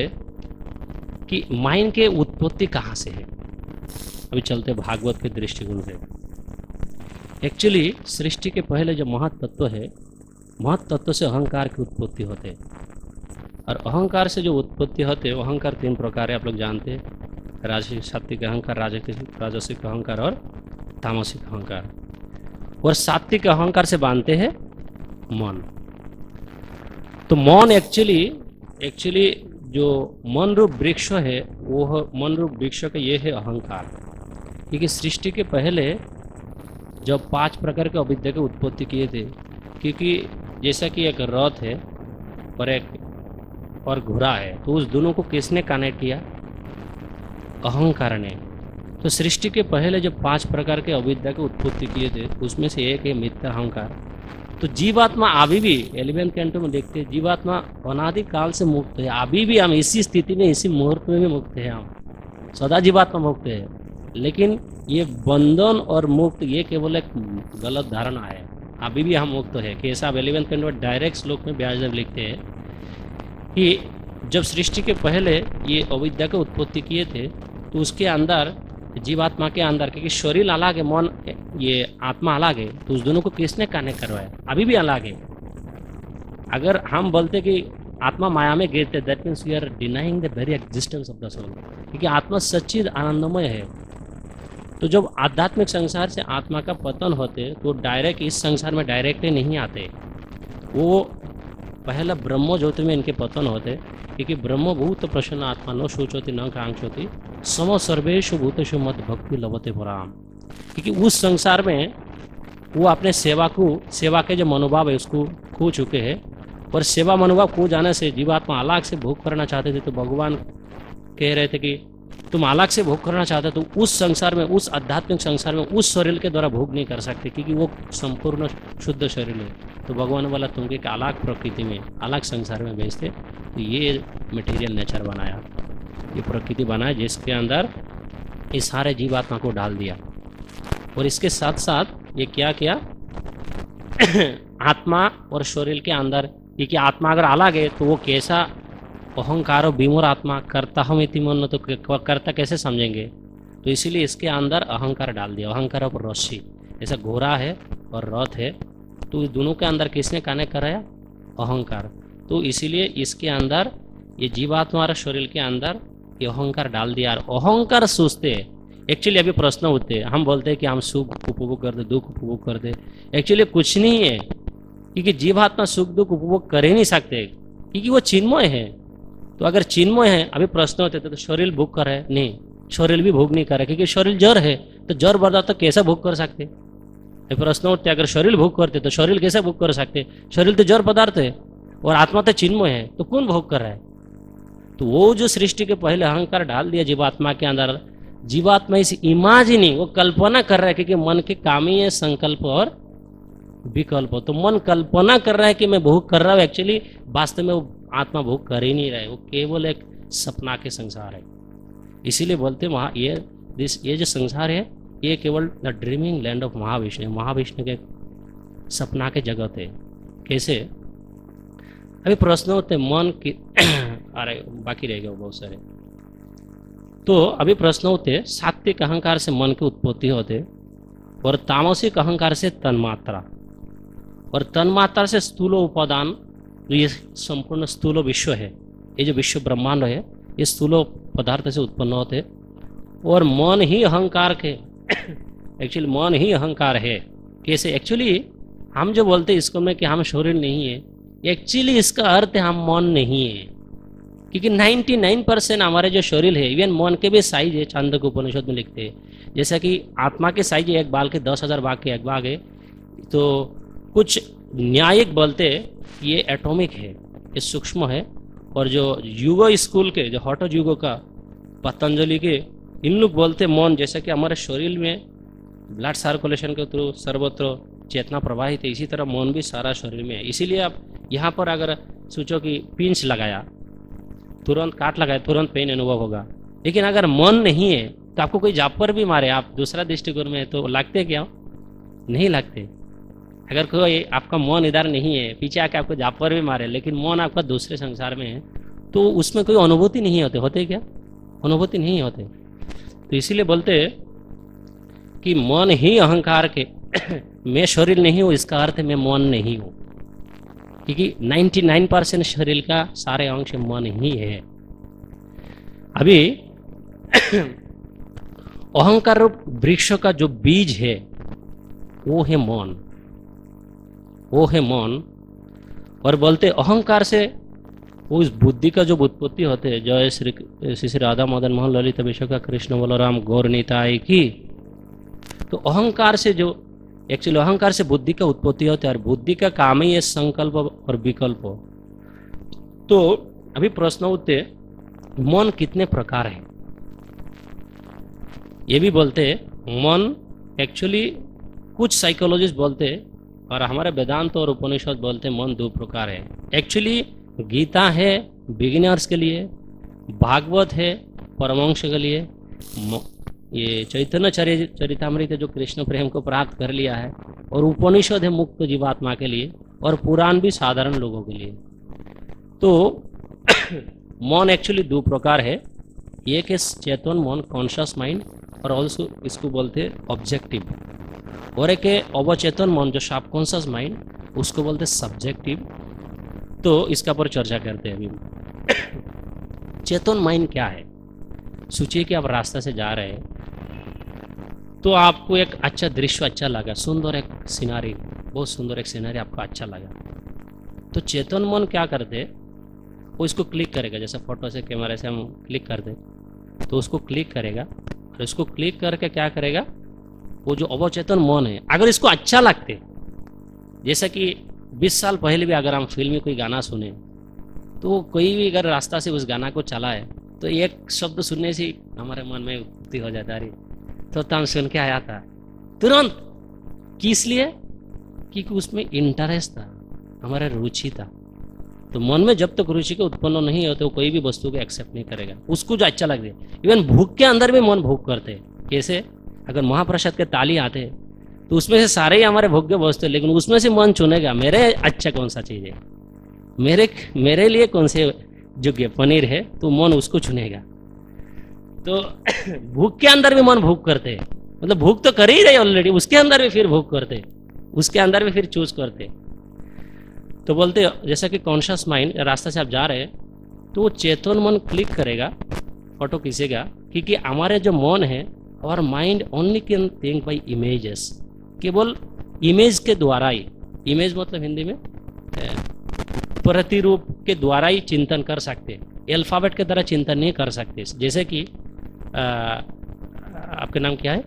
कि माइंड के उत्पत्ति कहाँ से है। अभी चलते भागवत के दृष्टिकोण से। एक्चुअली सृष्टि के पहले जो महत तत्व है, महत तत्व से अहंकार की उत्पत्ति होते हैं, और अहंकार से जो उत्पत्ति होते हैं, अहंकार 3 प्रकार है, आप लोग जानते हैं, राजसिक सात्विक अहंकार, राजसिक अहंकार और तामसिक अहंकार। और सात्विक अहंकार से बांधते हैं मन। तो मन एक्चुअली जो मन रूप वृक्ष है, वो मन रूप वृक्ष का ये है अहंकार। क्योंकि सृष्टि के पहले जब 5 प्रकार के अविद्या की उत्पत्ति किए थे, क्योंकि जैसा कि एक रथ है और घोड़ा है, तो उस दोनों को किसने कनेक्ट किया? अहंकार ने। तो सृष्टि के पहले जब 5 प्रकार के अविद्या की उत्पत्ति किए थे, उसमें से एक है मिथ्या अहंकार। तो जीवात्मा अभी भी 11 कैंटो में देखते हैं, जीवात्मा अनादि काल से मुक्त है। अभी भी हम इसी स्थिति में, इसी मुहूर्त में भी मुक्त है, हम सदा जीवात्मा मुक्त है। लेकिन ये बंधन और मुक्त ये केवल एक गलत धारणा है। अभी भी हम मुक्त है। कि ऐसा 11 कैंटो डायरेक्ट श्लोक में व्यासदेव लिखते हैं कि जब सृष्टि के पहले ये अविद्या की उत्पत्ति किए थे, तो उसके अंदर जीवात्मा के अंदर, क्योंकि शरीर अलग है, मन ये आत्मा अलग है, तो उस दोनों को किसने कनेक्ट करवाया? अभी भी अलग है। अगर हम बोलते कि आत्मा माया में गिरते, that means we are denying the very existence of the soul, क्योंकि आत्मा सच्चिद आनंदमय है। तो जब आध्यात्मिक संसार से आत्मा का पतन होते तो डायरेक्ट इस संसार में डायरेक्टली नहीं आते, वो पहला ब्रह्म ज्योति में इनके पतन होते, क्योंकि ब्रह्म भूत प्रसन्न आत्मा न शोचोति न कांक्षति सम सर्वेषु भूतेषु मद भक्ति लभते पराम। क्योंकि उस संसार में वो अपने सेवा के जो मनोभाव है उसको खो चुके हैं, और सेवा मनोभाव खो जाने से जीवात्मा अलग से भोग करना चाहते थे। तो भगवान कह रहे थे कि तुम अलग से भोग करना चाहते तो उस संसार में, उस आध्यात्मिक संसार में उस शरीर के द्वारा भोग नहीं कर सकते, क्योंकि वो संपूर्ण शुद्ध शरीर है। तो भगवान बोला तुमको एक अलग प्रकृति में, अलग संसार में भेजते। तो ये मटेरियल नेचर बनाया, ये प्रकृति बनाया जिसके अंदर इस सारे जीवात्मा को डाल दिया। और इसके साथ साथ ये क्या किया आत्मा और शरीर के अंदर, क्योंकि आत्मा अगर अलग है तो वो कैसा अहंकार विमूढ़ आत्मा करता हम इति मन, तो करता कैसे समझेंगे। तो इसीलिए इसके अंदर अहंकार डाल दिया, अहंकार और रस्सी, ऐसा घोड़ा है और रथ है, तो दोनों के अंदर किसने कनेक्ट कराया, अहंकार। तो इसीलिए इसके अंदर ये जीवात्मा और शरीर के अंदर ये अहंकार डाल दिया। और अहंकार सोचते एक्चुअली अभी प्रश्न होते हैं, हम बोलते हैं कि हम सुख उपभोग कर दे, दुख उपभोग कर दे, एक्चुअली कुछ नहीं है, क्योंकि जीवात्मा सुख दुख उपभोग कर ही नहीं सकते, क्योंकि वो चिन्मय है। तो अगर चिन्मय है, अभी प्रश्न होते थे तो शरीर भोग कर है, नहीं, शरीर भी भोग नहीं कर रहा, क्योंकि शरीर जड़ है, तो जड़ पदार्थ तो कैसे भोग कर सकते। प्रश्न उठते अगर शरीर भोग करते तो शरीर कैसे भोग कर सकते, शरीर तो जड़ पदार्थ है और आत्मा तो चिन्मय है, तो कौन भोग कर रहा है। तो वो जो सृष्टि के पहले अहंकार डाल दिया जीवात्मा के अंदर, जीवात्मा इस इमेजिनिंग, वो कल्पना कर रहा है, क्योंकि मन के काम ही है संकल्प और विकल्प। तो मन कल्पना कर रहा है कि मैं भोग कर रहा हूँ, एक्चुअली वास्तव में वो आत्मा भोग कर ही नहीं रहा है, वो केवल एक सपना के संसार है। इसीलिए बोलते वहाँ ये जो संसार है ये केवल the dreaming land of Mahavishnu, Mahavishnu के सपना के जगत है। कैसे, अभी प्रश्न होते मन की अरे बाकी रह गए बहुत सारे। तो अभी प्रश्न होते सात्विक अहंकार से मन की उत्पत्ति होते, और तामसिक अहंकार से तन्मात्रा, और तन्मात्रा से स्थूल उपादान, जो ये संपूर्ण स्थूल विश्व है, ये जो विश्व ब्रह्मांड है, ये स्थूल पदार्थ से उत्पन्न होते। और मन ही अहंकार के एक्चुअली मन ही अहंकार है। कैसे, एक्चुअली हम जो बोलते हैं इसको में कि हम शरीर नहीं है, एक्चुअली इसका अर्थ है हम मन नहीं है, क्योंकि 99% हमारे जो शरीर है, इवन मन के भी साइज है, चांदक उपनिषद में लिखते हैं। जैसा कि आत्मा के साइज है एक बाल के 10,000 भाग के एक भाग है, तो कुछ न्यायिक बोलते ये एटॉमिक है, ये सूक्ष्म है। और जो युगो स्कूल के, जो हॉटो युगो का पतंजलि के, इन लोग बोलते मन, जैसा कि हमारे शरीर में ब्लड सर्कुलेशन के थ्रू सर्वत्र चेतना प्रवाहित है, इसी तरह मन भी सारा शरीर में है। इसीलिए आप यहाँ पर अगर सोचो कि पिंच लगाया, तुरंत काट लगाया, तुरंत पेन अनुभव होगा। लेकिन अगर मन नहीं है तो आपको कोई जापर भी मारे, आप दूसरा दृष्टिकोण में, तो लगते क्या, नहीं लगते। अगर कोई आपका मन इधर नहीं है, पीछे आके आपको जापर भी मारे, लेकिन मन आपका दूसरे संसार में है, तो उसमें कोई अनुभूति नहीं होते क्या, अनुभूति नहीं होते। तो इसीलिए बोलते कि मन ही अहंकार के मैं शरीर नहीं हूँ, इसका अर्थ मैं मन नहीं हूँ, क्योंकि 99% शरीर का सारे अंश मन ही है। अभी अहंकार रूप वृक्ष का जो बीज है वो है मन, वो है मन। और बोलते अहंकार से वो उस बुद्धि का जो उत्पत्ति होते है, जय श्री राधा मदन मोहन ललित विशाखा कृष्ण बलराम गौर निताई की। तो अहंकार से जो एक्चुअली अहंकार से बुद्धि का उत्पत्ति होता है, और बुद्धि का काम ही है संकल्प और विकल्प। तो अभी प्रश्न उठते मन कितने प्रकार है, ये भी बोलते मन एक्चुअली कुछ साइकोलॉजिस्ट बोलते, और हमारे वेदांत और उपनिषद बोलते मन 2 प्रकार है। एक्चुअली गीता है बिगिनर्स के लिए, भागवत है परमहंस के लिए, ये चैतन्य चरितामृत जो कृष्ण प्रेम को प्राप्त कर लिया है, और उपनिषद है मुक्त जीवात्मा के लिए, और पुराण भी साधारण लोगों के लिए। तो मन एक्चुअली 2 प्रकार है, एक है चेतन मन कॉन्शियस माइंड, और ऑल्सो इसको बोलते हैं ऑब्जेक्टिव, और एक है अवचेतन मन जो सबकॉन्शियस माइंड, उसको बोलते हैं सब्जेक्टिव। तो इसका पर चर्चा करते हैं अभी। चेतन माइंड क्या है, सोचिए कि आप रास्ते से जा रहे हैं, तो आपको एक अच्छा दृश्य अच्छा लगा, सुंदर एक सिनारी, बहुत सुंदर एक सिनारी आपको अच्छा लगा, तो चेतन मन क्या करते, वो इसको क्लिक करेगा, जैसे फोटो से कैमरे से हम क्लिक करते तो उसको क्लिक करेगा, और इसको क्लिक करके क्या करेगा, वो जो अवचेतन मन है अगर इसको अच्छा लगते, जैसा कि 20 साल पहले भी अगर हम फिल्म में कोई गाना सुने तो कोई भी अगर रास्ता से उस गाना को चलाए तो एक शब्द सुनने से हमारे मन में उत्पत्ति हो जाता है, तो हम सुन के आया था तुरंत, किस लिए, क्योंकि उसमें इंटरेस्ट था, हमारा रुचि था। तो मन में जब तक रुचि के उत्पन्न नहीं होते वो कोई भी वस्तु को एक्सेप्ट नहीं करेगा, उसको जो अच्छा लगे। इवन भूख के अंदर भी मन भूख करते हैं, कैसे, अगर महाप्रसाद के ताली आते तो उसमें से सारे ही हमारे भोग्य वस्तु है, लेकिन उसमें से मन चुनेगा मेरे अच्छा कौन सा चीज़ है, मेरे लिए कौन से योग्य पनीर है, तो मन उसको चुनेगा। तो भूख के अंदर भी मन भूख करते हैं, मतलब भूख तो कर ही रहे ऑलरेडी, उसके अंदर भी फिर भूख करते, उसके अंदर भी फिर चूज करते। तो बोलते जैसा कि कॉन्शियस माइंड रास्ते से आप जा रहे हैं तो वो चेतन मन क्लिक करेगा, फोटो खींचेगा, क्योंकि हमारे जो मन है, और mind only can think by images, केवल इमेज के द्वारा ही, इमेज मतलब हिंदी में प्रतिरूप के द्वारा ही चिंतन कर सकते, अल्फाबेट के द्वारा चिंतन नहीं कर सकते। जैसे कि आपके नाम क्या है?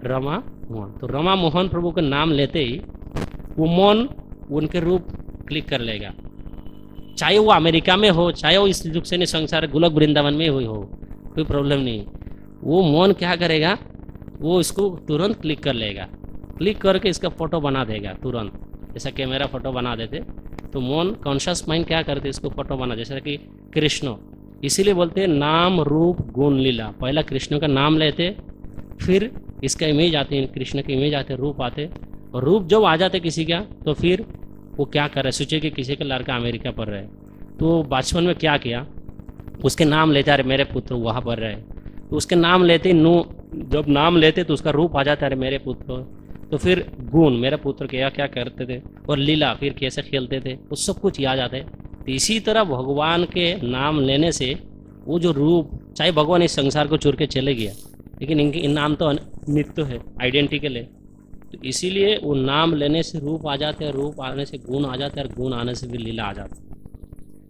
रमा मोहन, तो रमा मोहन प्रभु का नाम लेते ही वो मन उनके रूप क्लिक कर लेगा, चाहे वो अमेरिका में हो, चाहे वो इस युग से संसार गोलोक वृंदावन में हुई हो, कोई प्रॉब्लम नहीं। वो मन क्या करेगा, वो इसको तुरंत क्लिक कर लेगा, क्लिक करके इसका फोटो बना देगा तुरंत, जैसा कैमरा फोटो बना देते तो मन कॉन्शियस माइंड क्या करते, इसको फोटो बना, जैसा कि कृष्ण, इसीलिए बोलते हैं नाम रूप गुण लीला, पहला कृष्ण का नाम लेते, फिर इसका इमेज आते हैं, कृष्ण के इमेज आते, रूप आते, और रूप जब आ जाते किसी का तो फिर वो क्या कर रहे, सोचे कि किसी का लड़का अमेरिका पढ़ रहा है, तो बचपन में क्या किया, उसके नाम लेते, अरे मेरे पुत्र वहाँ पढ़ रहे हैं, तो उसके नाम लेते, जब नाम लेते तो उसका रूप आ जाता है, अरे मेरे पुत्र, तो फिर गुण, मेरे पुत्र क्या क्या करते थे, और लीला, फिर कैसे खेलते थे, वो सब कुछ याद आता है। तो इसी तरह भगवान के नाम लेने से वो जो रूप, चाहे भगवान इस संसार को छोड़ के चले गया, लेकिन इनके नाम तो नित्य है, आइडेंटिकल है, तो इसीलिए वो नाम लेने से रूप आ जाते हैं, रूप आने से गुण आ जाते हैं, और गुण आने से भी लीला आ जाती है।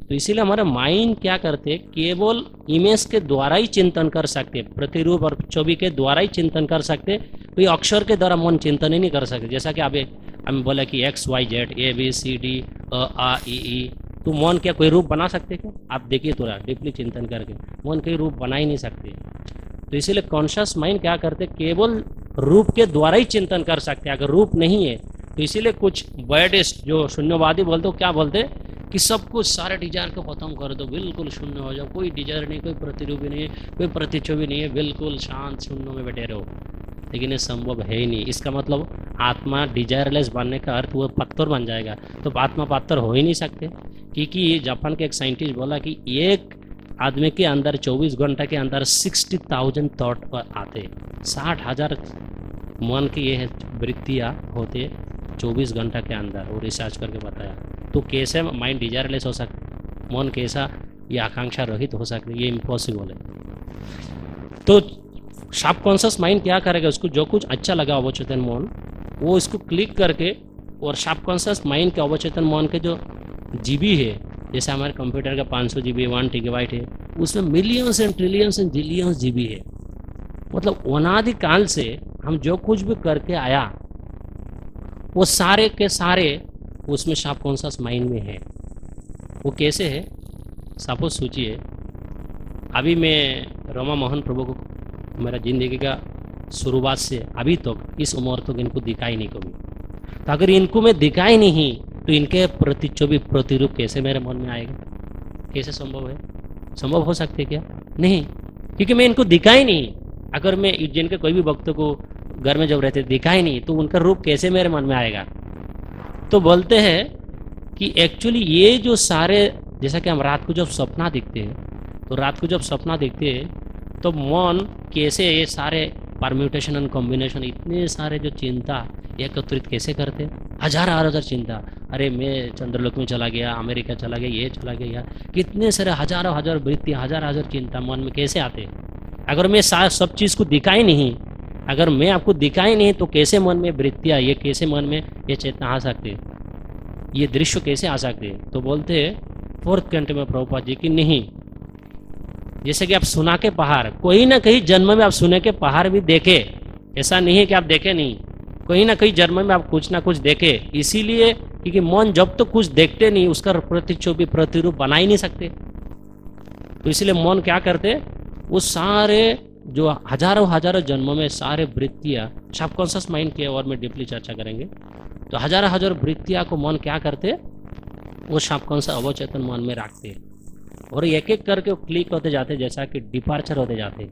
तो इसीलिए हमारा माइंड क्या करते, केवल इमेज के द्वारा ही चिंतन कर सकते, प्रतिरूप और छवि के द्वारा ही चिंतन कर सकते, कोई अक्षर के द्वारा मन चिंतन ही नहीं कर सकते। जैसा कि अभी हम बोला कि XYZ ABCD आ ई, तो मन क्या कोई रूप बना सकते क्या? आप देखिए थोड़ा डीपली चिंतन करके, मन कोई रूप बना ही नहीं सकते। तो इसीलिए कॉन्शियस माइंड क्या करते, केवल रूप के द्वारा ही चिंतन कर सकते, अगर रूप नहीं है तो इसीलिए कुछ बर्डिस्ट जो शून्यवादी बोलते हो, क्या बोलते कि सब कुछ सारे डिजायर को खत्म कर दो, बिल्कुल शून्य हो जाओ, कोई डिजायर नहीं, कोई प्रतिरूप नहीं है, कोई प्रतिच्छवि नहीं है, बिल्कुल शांत शून्य में बैठे रहो। लेकिन ये संभव है ही नहीं। इसका मतलब आत्मा डिजायरलेस बनने का अर्थ वो पत्थर बन जाएगा, तो आत्मा पत्थर हो ही नहीं सकते। क्योंकि जापान के एक साइंटिस्ट बोला कि एक आदमी के अंदर 24 घंटे के अंदर 60,000 थॉट आते, 60,000 मन की ये वृत्तियाँ होते 24 घंटा के अंदर, वो रिसर्च करके बताया। तो कैसे माइंड डिजायरलेस हो सकता, मन कैसा ये आकांक्षा रहित हो सकती, ये इम्पॉसिबल है। तो सबकॉन्शियस माइंड क्या करेगा, उसको जो कुछ अच्छा लगा अवचेतन मन, वो इसको क्लिक करके, और सबकॉन्शियस माइंड के अवचेतन मन के जो जीबी है, जैसे हमारे कंप्यूटर का 500 GB 1 GB है, उसमें millions and trillions and zillions GB है। मतलब अनादिकाल से हम जो कुछ भी करके आया वो सारे के सारे उसमें सबकॉन्शियस माइंड में है। वो कैसे है, सपोज सोचिए, अभी मैं रमा मोहन प्रभु को मेरा जिंदगी का शुरुआत से अभी तक इस उम्र तक इनको दिखाई नहीं कभी, तो अगर इनको मैं दिखाई नहीं तो इनके प्रतिच्छवि प्रतिरूप कैसे मेरे मन में आएगा, कैसे संभव है? संभव हो सकते क्या? नहीं, क्योंकि मैं इनको दिखाई नहीं। अगर मैं उज्जैन के कोई भी भक्त को घर में जब रहते दिखाई नहीं तो उनका रूप कैसे मेरे मन में आएगा? तो बोलते हैं कि एक्चुअली ये जो सारे, जैसा कि हम रात को जब सपना देखते हैं, तो रात को जब सपना देखते हैं तो मन कैसे ये सारे परम्यूटेशन एंड कॉम्बिनेशन, इतने सारे जो चिंता एकत्रित कैसे करते, हजार चिंता, अरे मैं चंद्रलोक में चला गया, अमेरिका चला गया, ये चला गया, कितने सारे हजारों हजार वृत्ति, हजार चिंता मन में कैसे आते, अगर मैं सब चीज़ को दिखा ही नहीं, अगर मैं आपको दिखा ही नहीं, तो कैसे मन में वृत्तियाँ, ये कैसे मन में ये चेतना आ सकती है, ये दृश्य कैसे आ सकते हैं? तो बोलते हैं फोर्थ कैंटो में प्रभुपाद जी की नहीं, जैसे कि आप सुना के पहाड़, कोई ना कहीं जन्म में आप सुने के पहाड़ भी देखे, ऐसा नहीं है कि आप देखे नहीं, कहीं ना कहीं जन्म में आप कुछ ना कुछ देखे। इसीलिए क्योंकि मन जब तक तो कुछ देखते नहीं, उसका प्रतिच्छवि प्रतिरूप बना ही नहीं सकते। तो इसलिए मन क्या करते, वो सारे जो हजारों हजारों जन्मों में सारे वृत्तियाँ, सबकॉन्शियस माइंड के और में डीपली चर्चा करेंगे, तो हजारों हजारों वृत्तियाँ को मन क्या करते, वो सबकॉन्शियस अवचेतन मन में रखते और एक एक करके वो क्लिक होते जाते, जैसा कि डिपार्चर होते जाते,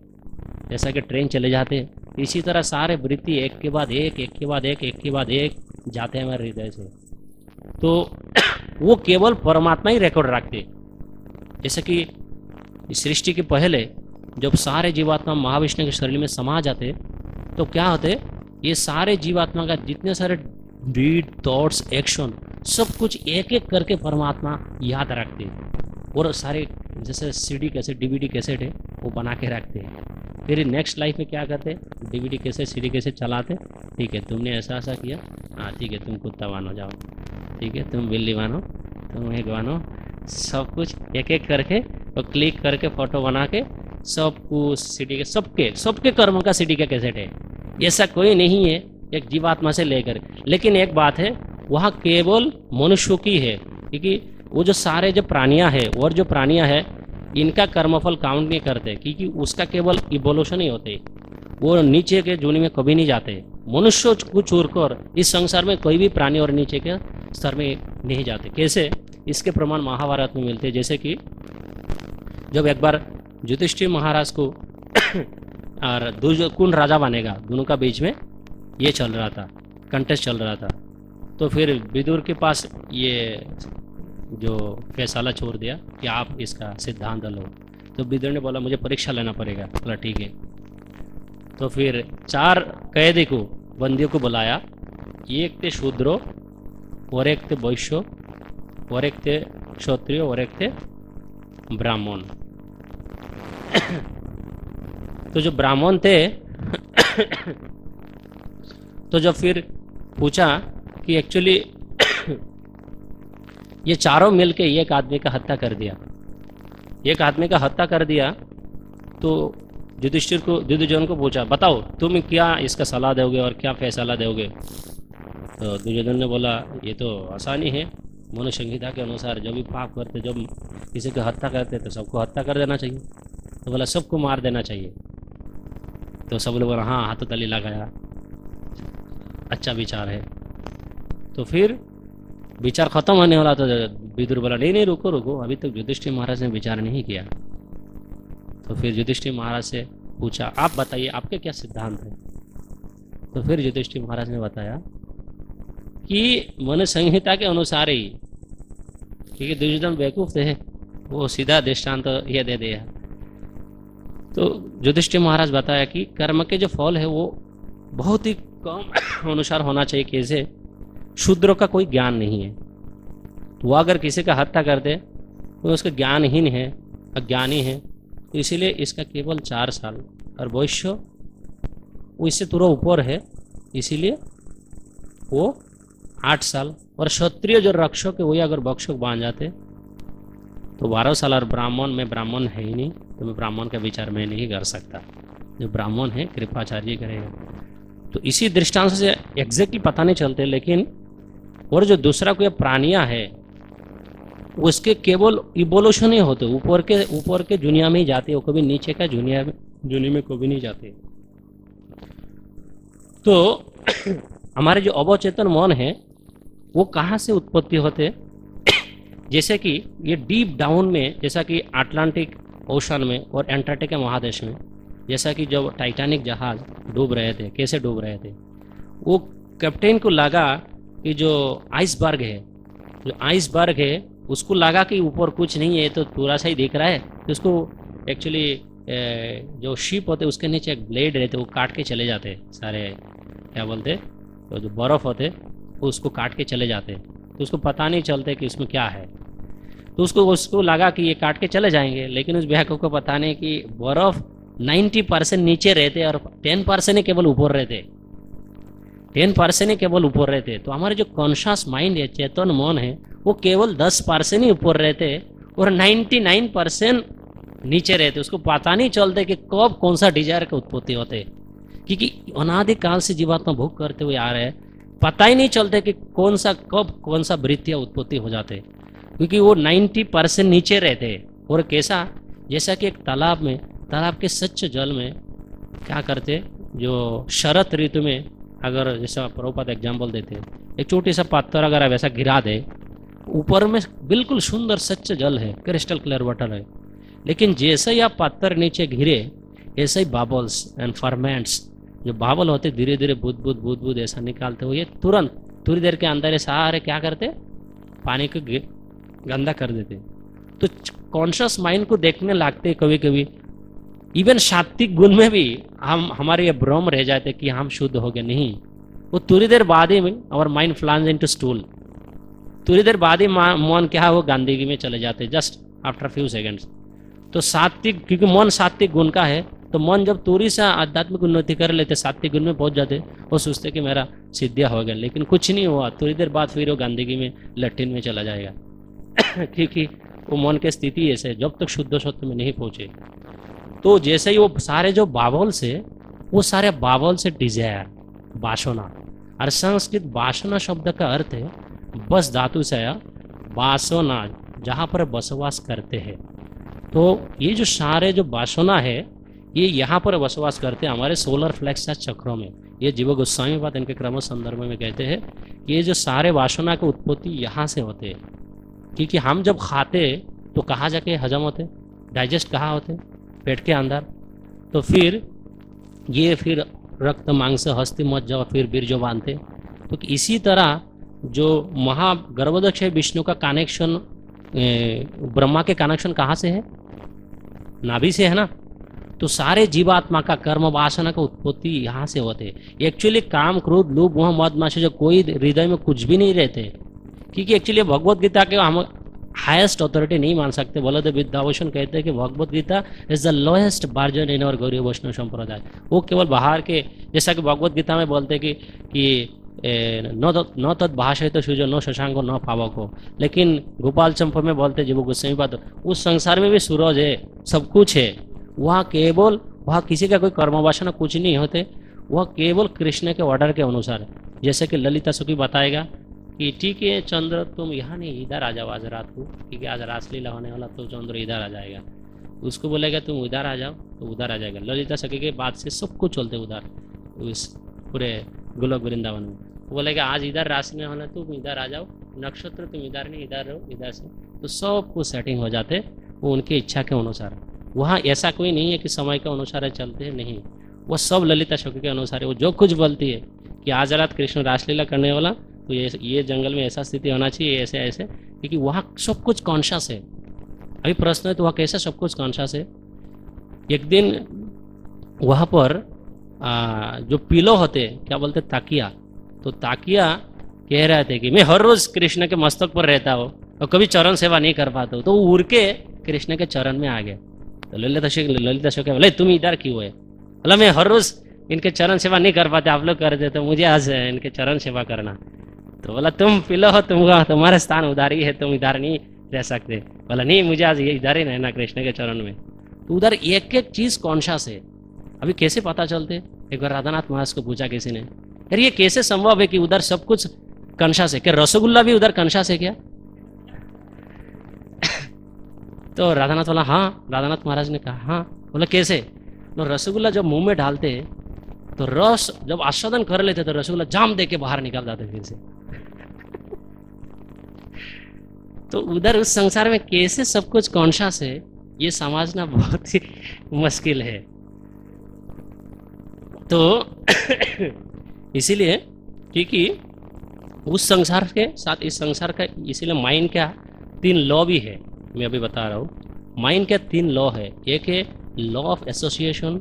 जैसा कि ट्रेन चले जाते, इसी तरह सारे वृत्ति एक के बाद एक, एक के बाद एक, एक के बाद एक जाते हैं हमारे हृदय से। तो वो केवल परमात्मा ही रिकॉर्ड रखते। जैसे कि इस सृष्टि के पहले जब सारे जीवात्मा महाविष्णु के शरीर में समा जाते, तो क्या होते, ये सारे जीवात्मा का जितने सारे डीड, थॉट्स, एक्शन, सब कुछ एक एक करके परमात्मा याद रखते और सारे जैसे सीडी कैसेट, डीवीडी कैसेट है वो बना के रखते हैं। फिर नेक्स्ट लाइफ में क्या करते, डीवीडी कैसेट, सीडी कैसेट चलाते, ठीक है तुमने ऐसा ऐसा किया, हाँ ठीक है तुम कुत्ता बनो जाओ, ठीक है तुम बिल्ली बनो, तुम एक बनो, सब कुछ एक एक करके और क्लिक करके फोटो बना के सब कुछ सीडी के, सबके कर्मों का सीडी का कैसेट है। ऐसा कोई नहीं है एक जीवात्मा से लेकर। लेकिन एक बात है, वहाँ केवल मनुष्यों की है, क्योंकि वो जो सारे जो प्राणियाँ हैं और जो प्राणियाँ हैं इनका कर्मफल काउंट नहीं करते, क्योंकि उसका केवल इवोल्यूशन ही होते, वो नीचे के जोनी में कभी नहीं जाते। मनुष्य को छोड़कर इस संसार में कोई भी प्राणी और नीचे के स्तर में नहीं जाते। कैसे, इसके प्रमाण महाभारत में मिलते हैं। जैसे कि जब एक बार युधिष्ठिर महाराज को और कौन राजा बनेगा, दोनों का बीच में ये चल रहा था, कंटेस्ट चल रहा था। तो फिर विदुर के पास ये जो फैसला छोड़ दिया कि आप इसका सिद्धांत लो। तो विदुर ने बोला मुझे परीक्षा लेना पड़ेगा। बोला ठीक है। तो फिर 4 कैदी को, बंदियों को बुलाया, एक थे शूद्रो और एक थे वैश्य और एक थे क्षत्रिय और एक थे ब्राह्मण। तो जो ब्राह्मण थे तो जब फिर पूछा कि एक्चुअली ये चारों मिलके एक आदमी का हत्या कर दिया, एक आदमी का हत्या कर दिया, तो दुर्योधन को पूछा बताओ तुम क्या इसका सलाह दोगे और क्या फैसला दोगे। तो दुर्योधन ने बोला ये तो आसानी है, मनुष्य संहिता के अनुसार जब भी पाप करते, जब किसी की हत्या करते तो सबको हत्या कर देना चाहिए। तो बोला सबको मार देना चाहिए। तो सब लोग बोला हाँ, हाथ ताली लगाया, अच्छा विचार है। तो फिर विचार खत्म होने वाला तो विदुर बोला नहीं नहीं रुको रुको, अभी तक युधिष्ठिर महाराज ने विचार नहीं किया। तो फिर युधिष्ठिर महाराज से पूछा आप बताइए आपके क्या सिद्धांत है। तो फिर युधिष्ठिर महाराज ने बताया कि मनु संहिता के अनुसार ही, क्योंकि दुर्योधन बेवकूफ थे, वो सीधा दृष्टांत ये दे दिया। तो युधिष्ठिर महाराज बताया कि कर्म के जो फल है वो बहुत ही कम अनुसार होना चाहिए। कैसे, शूद्रों का कोई ज्ञान नहीं है, तो वो अगर किसी का हत्या कर दे तो उसका ज्ञानहीन है, अज्ञानी है, तो इसीलिए इसका केवल 4 साल। और वैश्य वो इससे थोड़ा ऊपर है, इसीलिए वो 8 साल। और क्षत्रिय जो रक्षक है वही अगर भक्षक बन जाते तो 12 साल। और ब्राह्मण, में ब्राह्मण है ही नहीं, तो मैं ब्राह्मण का विचार मैं नहीं कर सकता, जो ब्राह्मण है कृपाचार्य करेगा। तो इसी दृष्टांत से एग्जैक्टली पता नहीं चलते। लेकिन और जो दूसरा कोई प्राणियाँ है उसके केवल इवोल्यूशन ही होते, ऊपर के दुनिया में ही जाते, वो कभी नीचे का दुनिया में कभी नहीं जाते। तो हमारे जो अवचेतन मन है वो कहाँ से उत्पत्ति होते, जैसे कि ये डीप डाउन में, जैसा कि अटलांटिक ओशन में और एंटार्क्टिका महादेश में, जैसा कि जब टाइटैनिक जहाज डूब रहे थे, कैसे डूब रहे थे, वो कैप्टन को लगा कि जो आइसबर्ग है उसको लगा कि ऊपर कुछ नहीं है, तो थोड़ा सा ही दिख रहा है। तो उसको एक्चुअली जो शिप होते उसके नीचे एक ब्लेड रहते, वो काट के चले जाते सारे, क्या बोलते, तो जो बर्फ़ होते वो उसको काट के चले जाते, तो उसको पता नहीं चलते कि उसमें क्या है। तो उसको लगा कि ये काट के चले जाएंगे, लेकिन उस बेवकूफ़ को पता नहीं कि बर्फ़ 90% नीचे रहते और 10% ही केवल ऊपर रहते, 10% ही केवल ऊपर रहते। तो हमारे जो कॉन्शियस माइंड है, चेतन मन है, वो केवल 10% ही ऊपर रहते और 99% नीचे रहते। उसको पता नहीं चलते कि कब कौन सा डिजायर की उत्पत्ति होते, क्योंकि अनादिकाल से जीवात्मा भोग करते हुए आ रहे हैं। पता ही नहीं चलते कि कौन सा कब कौन सा वृत्तियाँ उत्पत्ति हो जाते, क्योंकि वो 90% नीचे रहते। और कैसा, जैसा कि एक तालाब में, तालाब के स्वच्छ जल में क्या करते, जो शरद ऋतु में अगर जैसा प्रभुपाद एग्जाम्पल देते हैं, एक छोटी सा पत्थर अगर वैसा गिरा दे, ऊपर में बिल्कुल सुंदर स्वच्छ जल है, क्रिस्टल क्लियर वाटर है, लेकिन जैसे ही आप पत्थर नीचे गिरे, ऐसे ही बाबल्स एंड फर्मेंट्स, जो बाबल होते धीरे धीरे बुद बुद बुद बुद ऐसा निकालते हुए तुरंत थोड़ी देर के अंदर सारे क्या करते, पानी को गंदा कर देते। तो कॉन्शियस माइंड को देखने लगते कभी कभी, इवन सात्विक गुण में भी हम हमारे ये भ्रम रह जाते कि हम शुद्ध हो गए। नहीं, वो थोड़ी देर बाद ही में our mind plunges into stool, थोड़ी देर बाद ही मन क्या है वो गंदगी में चले जाते, जस्ट आफ्टर फ्यू सेकेंड्स। तो सात्विक, क्योंकि मन सात्विक गुण का है, तो मन जब थोड़ी सा आध्यात्मिक उन्नति कर लेते, सात्विक गुण में पहुंच जाते, वो सोचते कि मेरा सिद्धिया हो गया, लेकिन कुछ नहीं हुआ। थोड़ी देर बाद फिर वो गंदगी में लट्टिन में चला जाएगा क्योंकि वो मन की स्थिति ऐसे, जब तक शुद्ध सत्य में नहीं पहुंचे। तो जैसे ही वो सारे जो बाबल से, वो सारे बाबल से डिजायर, वासना, और संस्कृत वासना शब्द का अर्थ है बस धातु से आया, वासना, जहाँ पर बसवास करते हैं। तो ये जो सारे जो वासना है, ये यहाँ पर बसवास करते हैं हमारे सोलर फ्लेक्स चक्रों में। ये जीव गोस्वामी बात इनके क्रम संदर्भ में कहते हैं, ये जो सारे वासना की उत्पत्ति यहाँ से होते हैं, क्योंकि हम जब खाते तो कहाँ जाके हजम होते, डाइजेस्ट कहाँ होते, पेट के अंदर। तो फिर ये फिर रक्त मांस हस्ती मज्जा और फिर बीर्जो बांधते। तो इसी तरह जो महागर्भोदक्ष विष्णु का कनेक्शन, ब्रह्मा के कनेक्शन कहाँ से है, नाभि से है ना। तो सारे जीवात्मा का कर्म वासना का उत्पत्ति यहाँ से होते। एक्चुअली काम क्रोध लोभ मोह मद मात्सर्य जो कोई हृदय में कुछ भी नहीं रहते, क्योंकि एक्चुअली भगवत गीता के हम हाईएस्ट अथॉरिटी नहीं मान सकते। बलदेव विद्याभूषण कहते हैं कि Bhagavad Gita is the lowest version in और गौरी वैष्णव संप्रदाय। वो केवल बाहर के, जैसा कि भगवत गीता में बोलते हैं कि न तत् भाषित सूर्य न शशांको न पावको, लेकिन गोपाल चंपा में बोलते जीव गोस्वामी बात, उस संसार में भी सूरज है, सब कुछ है, वहाँ केवल, वहाँ किसी का कोई कर्म वासना कुछ नहीं होते, वह केवल कृष्ण के ऑर्डर के अनुसार है। जैसे कि ललिता सुखी बताएगा कि ठीक है चंद्र तुम यहाँ नहीं, इधर आ जाओ आज रात को, ठीक है आज रासलीला होने वाला, तो चंद्र इधर आ जाएगा। उसको बोलेगा तुम उधर आ जाओ, तो उधर आ जाएगा। ललिता सखी के बाद से सब कुछ चलते उधर, उस पूरे गोलोक वृंदावन में। वो बोलेगा आज इधर रासलीला होना, तुम इधर आ जाओ, नक्षत्र तुम इधर नहीं, इधर रहो, इधर से, तो सब कुछ सेटिंग हो जाते वो उनकी इच्छा के अनुसार। वहाँ ऐसा कोई नहीं है कि समय के अनुसार चलते हैं, नहीं, वो सब ललिता सखी के अनुसार है। वो जो कुछ बोलती है कि आज रात कृष्ण रासलीला करने वाला, तो ये जंगल में ऐसा स्थिति होना चाहिए, ऐसे ऐसे, क्योंकि वहाँ सब कुछ कॉन्शियस है। अभी प्रश्न है तो वहाँ कैसे सब कुछ कॉन्शियस है। एक दिन वहाँ पर जो पिलो होते, क्या बोलते, ताकिया, तो ताकिया कह रहे थे कि मैं हर रोज कृष्ण के मस्तक पर रहता हूँ और कभी चरण सेवा नहीं कर पाता हूँ, तो वो उड़ के कृष्ण के चरण में आ गए। तो ललिता शोक बोले तुम इधर क्यों है, बोला मैं हर रोज इनके चरण सेवा नहीं कर पाते, आप लोग कर देते, तो मुझे आज इनके चरण सेवा करना। तो बोला तुम पिलो हो, तुम्हारा स्थान उधार ही है, तुम इधर नहीं रह सकते। बोला नहीं, मुझे आज ये इधर ही रहना कृष्ण के चरण में। तो उधर एक एक चीज कॉन्शियस है। अभी कैसे पता चलते, एक बार राधानाथ महाराज को पूछा किसी ने, यार ये कैसे संभव है कि उधर सब कुछ कॉन्शियस है, क्या रसगुल्ला भी उधर कॉन्शियस है क्या? तो राधानाथ बोला हाँ, राधानाथ महाराज ने कहा हाँ। बोला कैसे? तो रसगुल्ला जब मुंह में डालते तो रस जब आस्वादन कर लेते तो रसगुल्ला जाम दे के बाहर निकल जाते फिर से। तो उधर उस संसार में कैसे सब कुछ कॉन्शियस है, ये समझना बहुत ही मुश्किल है। तो इसीलिए क्योंकि उस संसार के साथ इस संसार का, इसीलिए माइंड का 3 लॉ भी है। मैं अभी बता रहा हूँ माइंड के 3 लॉ है। एक है लॉ ऑफ एसोसिएशन,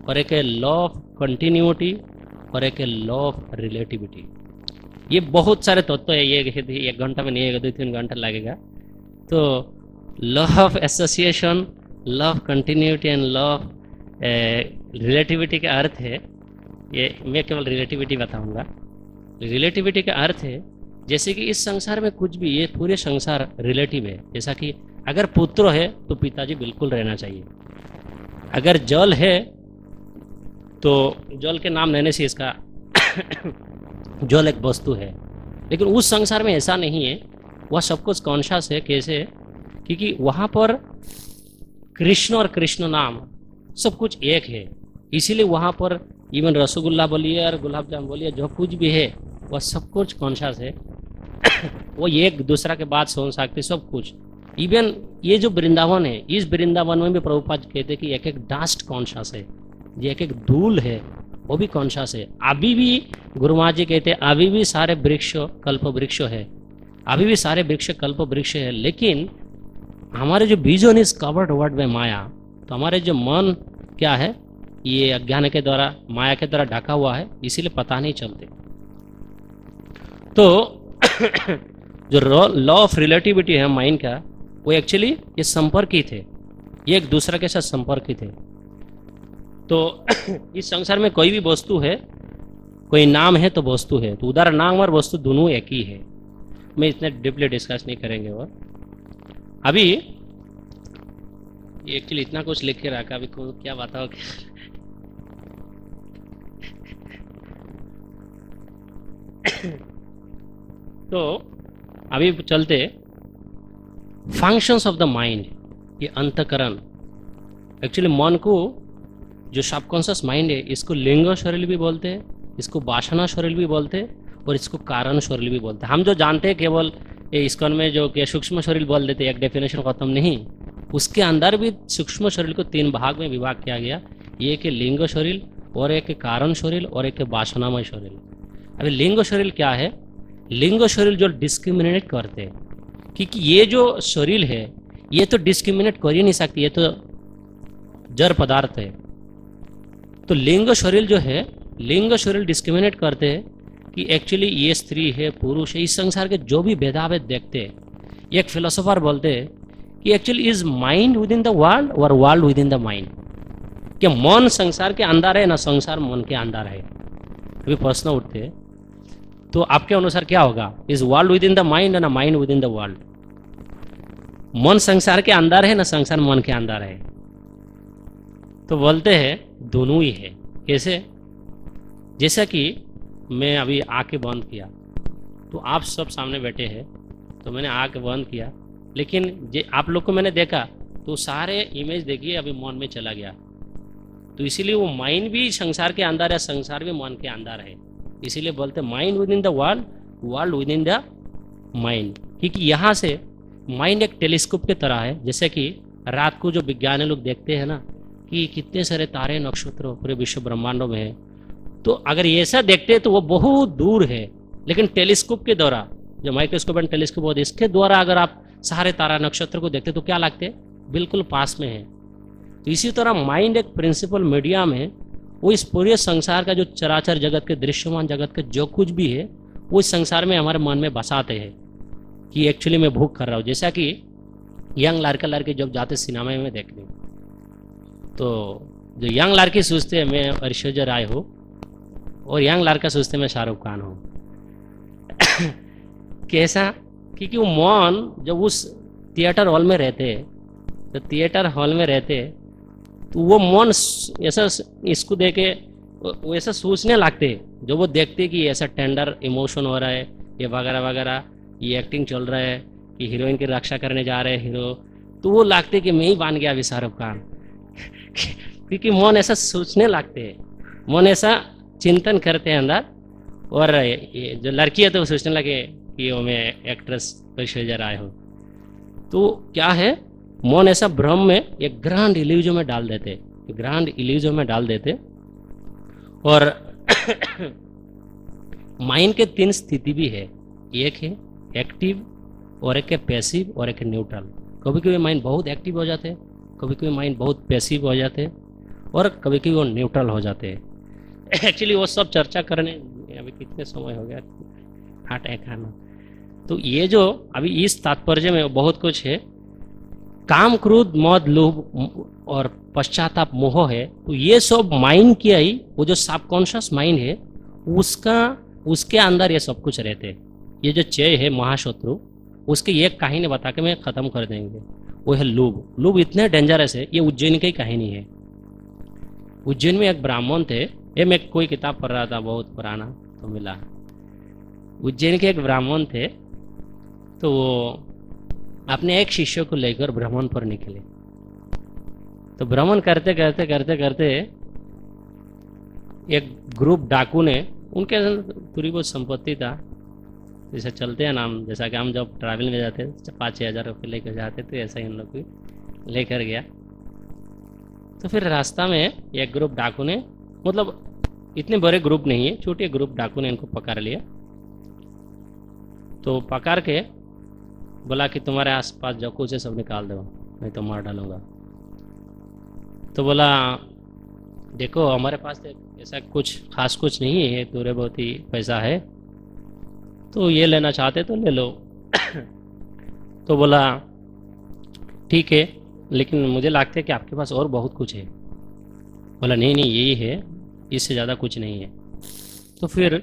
और एक है लॉ ऑफ कंटिन्यूटी, और एक है लॉ ऑफ रिलेटिविटी। ये बहुत सारे तत्व है, ये 1 घंटा में नहीं, 2-3 घंटा लगेगा। तो law of association, law of continuity and law of relativity का अर्थ है, ये मैं केवल रिलेटिविटी बताऊंगा। रिलेटिविटी का अर्थ है जैसे कि इस संसार में कुछ भी, ये पूरे संसार रिलेटिव है। जैसा कि अगर पुत्र है तो पिताजी बिल्कुल रहना चाहिए, अगर जल है तो जल के नाम लेने से इसका जल एक वस्तु है। लेकिन उस संसार में ऐसा नहीं है, वह सब कुछ कॉन्शियस है। कैसे? क्योंकि वहाँ पर कृष्ण और कृष्ण नाम सब कुछ एक है, इसीलिए वहाँ पर इवन रसगुल्ला बोलिए और गुलाब जामुन बोलिए, जो कुछ भी है वह सब कुछ कॉन्शियस है। वो एक दूसरा के बात सुन सकते सब कुछ। इवन ये जो वृंदावन है, इस वृंदावन में भी प्रभुपाद कहते हैं कि एक एक डास्ट कॉन्शियस है, ये एक एक धूल है वो भी कॉन्शियस है। अभी भी गुरु महाराज जी कहते हैं अभी भी सारे वृक्ष कल्प वृक्ष है, अभी भी सारे वृक्ष कल्प वृक्ष है। लेकिन हमारे जो विजन इज कवर्ड वर्ड में माया, तो हमारे जो मन क्या है, ये अज्ञान के द्वारा माया के द्वारा ढका हुआ है, इसीलिए पता नहीं चलते। तो जो लॉ ऑफ रिलेटिविटी है माइंड का, वो एक्चुअली ये संपर्कित है, ये एक दूसरे के साथ संपर्कित है। तो इस संसार में कोई भी वस्तु है, कोई नाम है तो वस्तु है, तो उधर नाम और वस्तु दोनों एक ही है। मैं इतने डीपली डिस्कस नहीं करेंगे। और अभी एक्चुअली इतना कुछ लिख के रखा, अभी को क्या बताओ। तो अभी चलते फंक्शंस ऑफ द माइंड, ये अंतकरण। एक्चुअली मन को जो सबकॉन्शियस माइंड है, इसको लिंग शरीर भी बोलते हैं, इसको वासना शरीर भी बोलते हैं, और इसको कारण शरीर भी बोलते हैं। हम जो जानते हैं केवल इस्कॉन में जो कि सूक्ष्म शरीर बोल देते हैं, एक डेफिनेशन खत्म नहीं, उसके अंदर भी सूक्ष्म शरीर को 3 भाग में विभाग किया गया। एक है लिंग शरीर, और एक कारण शरीर, और एक है वासनामय शरीर। अभी लिंग शरीर क्या है? लिंग शरीर जो डिस्क्रिमिनेट करते हैं, क्योंकि ये जो शरीर है ये तो डिस्क्रिमिनेट कर ही नहीं सकती, ये तो जड़ पदार्थ है। तो लिंग शरीर जो है, लिंग शरीर डिस्क्रिमिनेट करते हैं कि एक्चुअली ये स्त्री है, पुरुष है। इस संसार के जो भी भेदाभेद देखते हैं, एक फिलोसोफर बोलते हैं कि actually is mind within the world और world within the mind, कि मन संसार के अंदर है ना संसार मन के अंदर है। अभी प्रश्न उठते हैं, तो आपके अनुसार क्या होगा? Is world within the mind ना mind within the world? मन संसार के अंदर है ना संसार मन के अंदर है? तो बोलते हैं दोनों ही है। कैसे? जैसा कि मैं अभी आंखें बंद किया, तो आप सब सामने बैठे हैं, तो मैंने आंखें बंद किया, लेकिन आप लोग को मैंने देखा तो सारे इमेज देखिए अभी मन में चला गया। तो इसीलिए वो माइंड भी संसार के अंदर है, संसार भी मन के अंदर है। इसीलिए बोलते हैं mind within the world, world within the mind. क्योंकि यहाँ से माइंड एक टेलीस्कोप की तरह है। जैसे कि रात को जो विज्ञानी लोग देखते हैं ना कि कितने सारे तारे नक्षत्र पूरे विश्व ब्रह्मांडों में है, तो अगर ऐसा देखते हैं तो वो बहुत दूर है। लेकिन टेलीस्कोप के द्वारा, जो माइक्रोस्कोप एंड टेलीस्कोप होते हैं, इसके द्वारा अगर आप सारे तारा नक्षत्र को देखते तो क्या लगते हैं? बिल्कुल पास में है। तो इसी तरह माइंड एक प्रिंसिपल मीडियम है, वो इस पूरे संसार का जो चराचर जगत के, दृश्यमान जगत के जो कुछ भी है, वो इस संसार में हमारे मन में बसाते हैं कि एक्चुअली मैं भूख कर रहा हूँ। जैसा कि यंग लड़का लड़की जब जाते सिनेमा में देखने, तो जो यंग लड़की सोचते हैं मैं ऐश्वर्या राय हूँ, और यंग लड़का सोचते मैं शाहरुख खान हूँ। कैसा? क्योंकि वो मन जब उस थिएटर हॉल में रहते हैं, तो थिएटर हॉल में रहते हैं, तो वो मन ऐसा इसको देखे वो ऐसा सोचने लगते हैं, जो वो देखते कि ऐसा टेंडर इमोशन हो रहा है, ये वगैरह वगैरह, ये एक्टिंग चल रहा है कि हीरोइन की रक्षा करने जा रहे हैं हीरो, तो वो लगते कि मैं ही बन गया अभी शाहरुख खान। क्योंकि मन ऐसा सोचने लगते हैं, मन ऐसा चिंतन करते हैं अंदर। और ये जो लड़की है तो वो सोचने लगे कि वो मैं एक्ट्रेस ऐश्वर्या राय हूँ। तो क्या है, मन ऐसा भ्रम में एक ग्रांड इल्यूजन में डाल देते, ग्रांड इल्यूजन में डाल देते। और माइंड के 3 स्थिति भी है, एक है एक्टिव, और एक है पैसिव, और एक है न्यूट्रल। कभी कभी माइंड बहुत एक्टिव हो जाते हैं, कभी कभी माइंड बहुत पैसिव हो जाते हैं, और कभी कभी वो न्यूट्रल हो जाते हैं। एक्चुअली वो सब चर्चा करने अभी कितने समय हो गया हार्ट अटैक आना। तो ये जो अभी इस तात्पर्य में बहुत कुछ है काम क्रोध मद लोभ और पश्चाताप मोह है, तो ये सब माइंड किया ही, वो जो सबकॉन्शियस माइंड है उसका, उसके अंदर ये सब कुछ रहते हैं। ये जो चय है महाशत्रु, उसकी एक कहानी बता के मैं खत्म कर देंगे, वो है लोभ। लोभ इतने डेंजरस है, ये उज्जैन की कहानी है। उज्जैन में एक ब्राह्मण थे, ये मैं कोई किताब पढ़ रहा था बहुत पुराना तो मिला। उज्जैन के एक ब्राह्मण थे, तो वो अपने एक शिष्य को लेकर भ्रमण पर निकले। तो भ्रमण करते करते करते करते एक ग्रुप डाकू ने, उनके थोड़ी बहुत संपत्ति था, जैसे चलते हैं नाम, जैसा कि हम जब ट्रैवल में जाते 5-6 हज़ार रुपये लेकर जाते, तो ऐसा ही इन लोग को लेकर गया। तो फिर रास्ता में एक ग्रुप डाकू ने, मतलब इतने बड़े ग्रुप नहीं है, छोटे ग्रुप डाकू ने इनको पकड़ लिया। तो पकड़ के बोला कि तुम्हारे आसपास जो कुछ है सब निकाल दो, नहीं तो मार डालूंगा। तो बोला देखो हमारे पास ऐसा कुछ खास कुछ नहीं है, थोड़े बहुत ही पैसा है, तो ये लेना चाहते तो ले लो। तो बोला ठीक है, लेकिन मुझे लगता है कि आपके पास और बहुत कुछ है। बोला नहीं नहीं यही है, इससे ज़्यादा कुछ नहीं है। तो फिर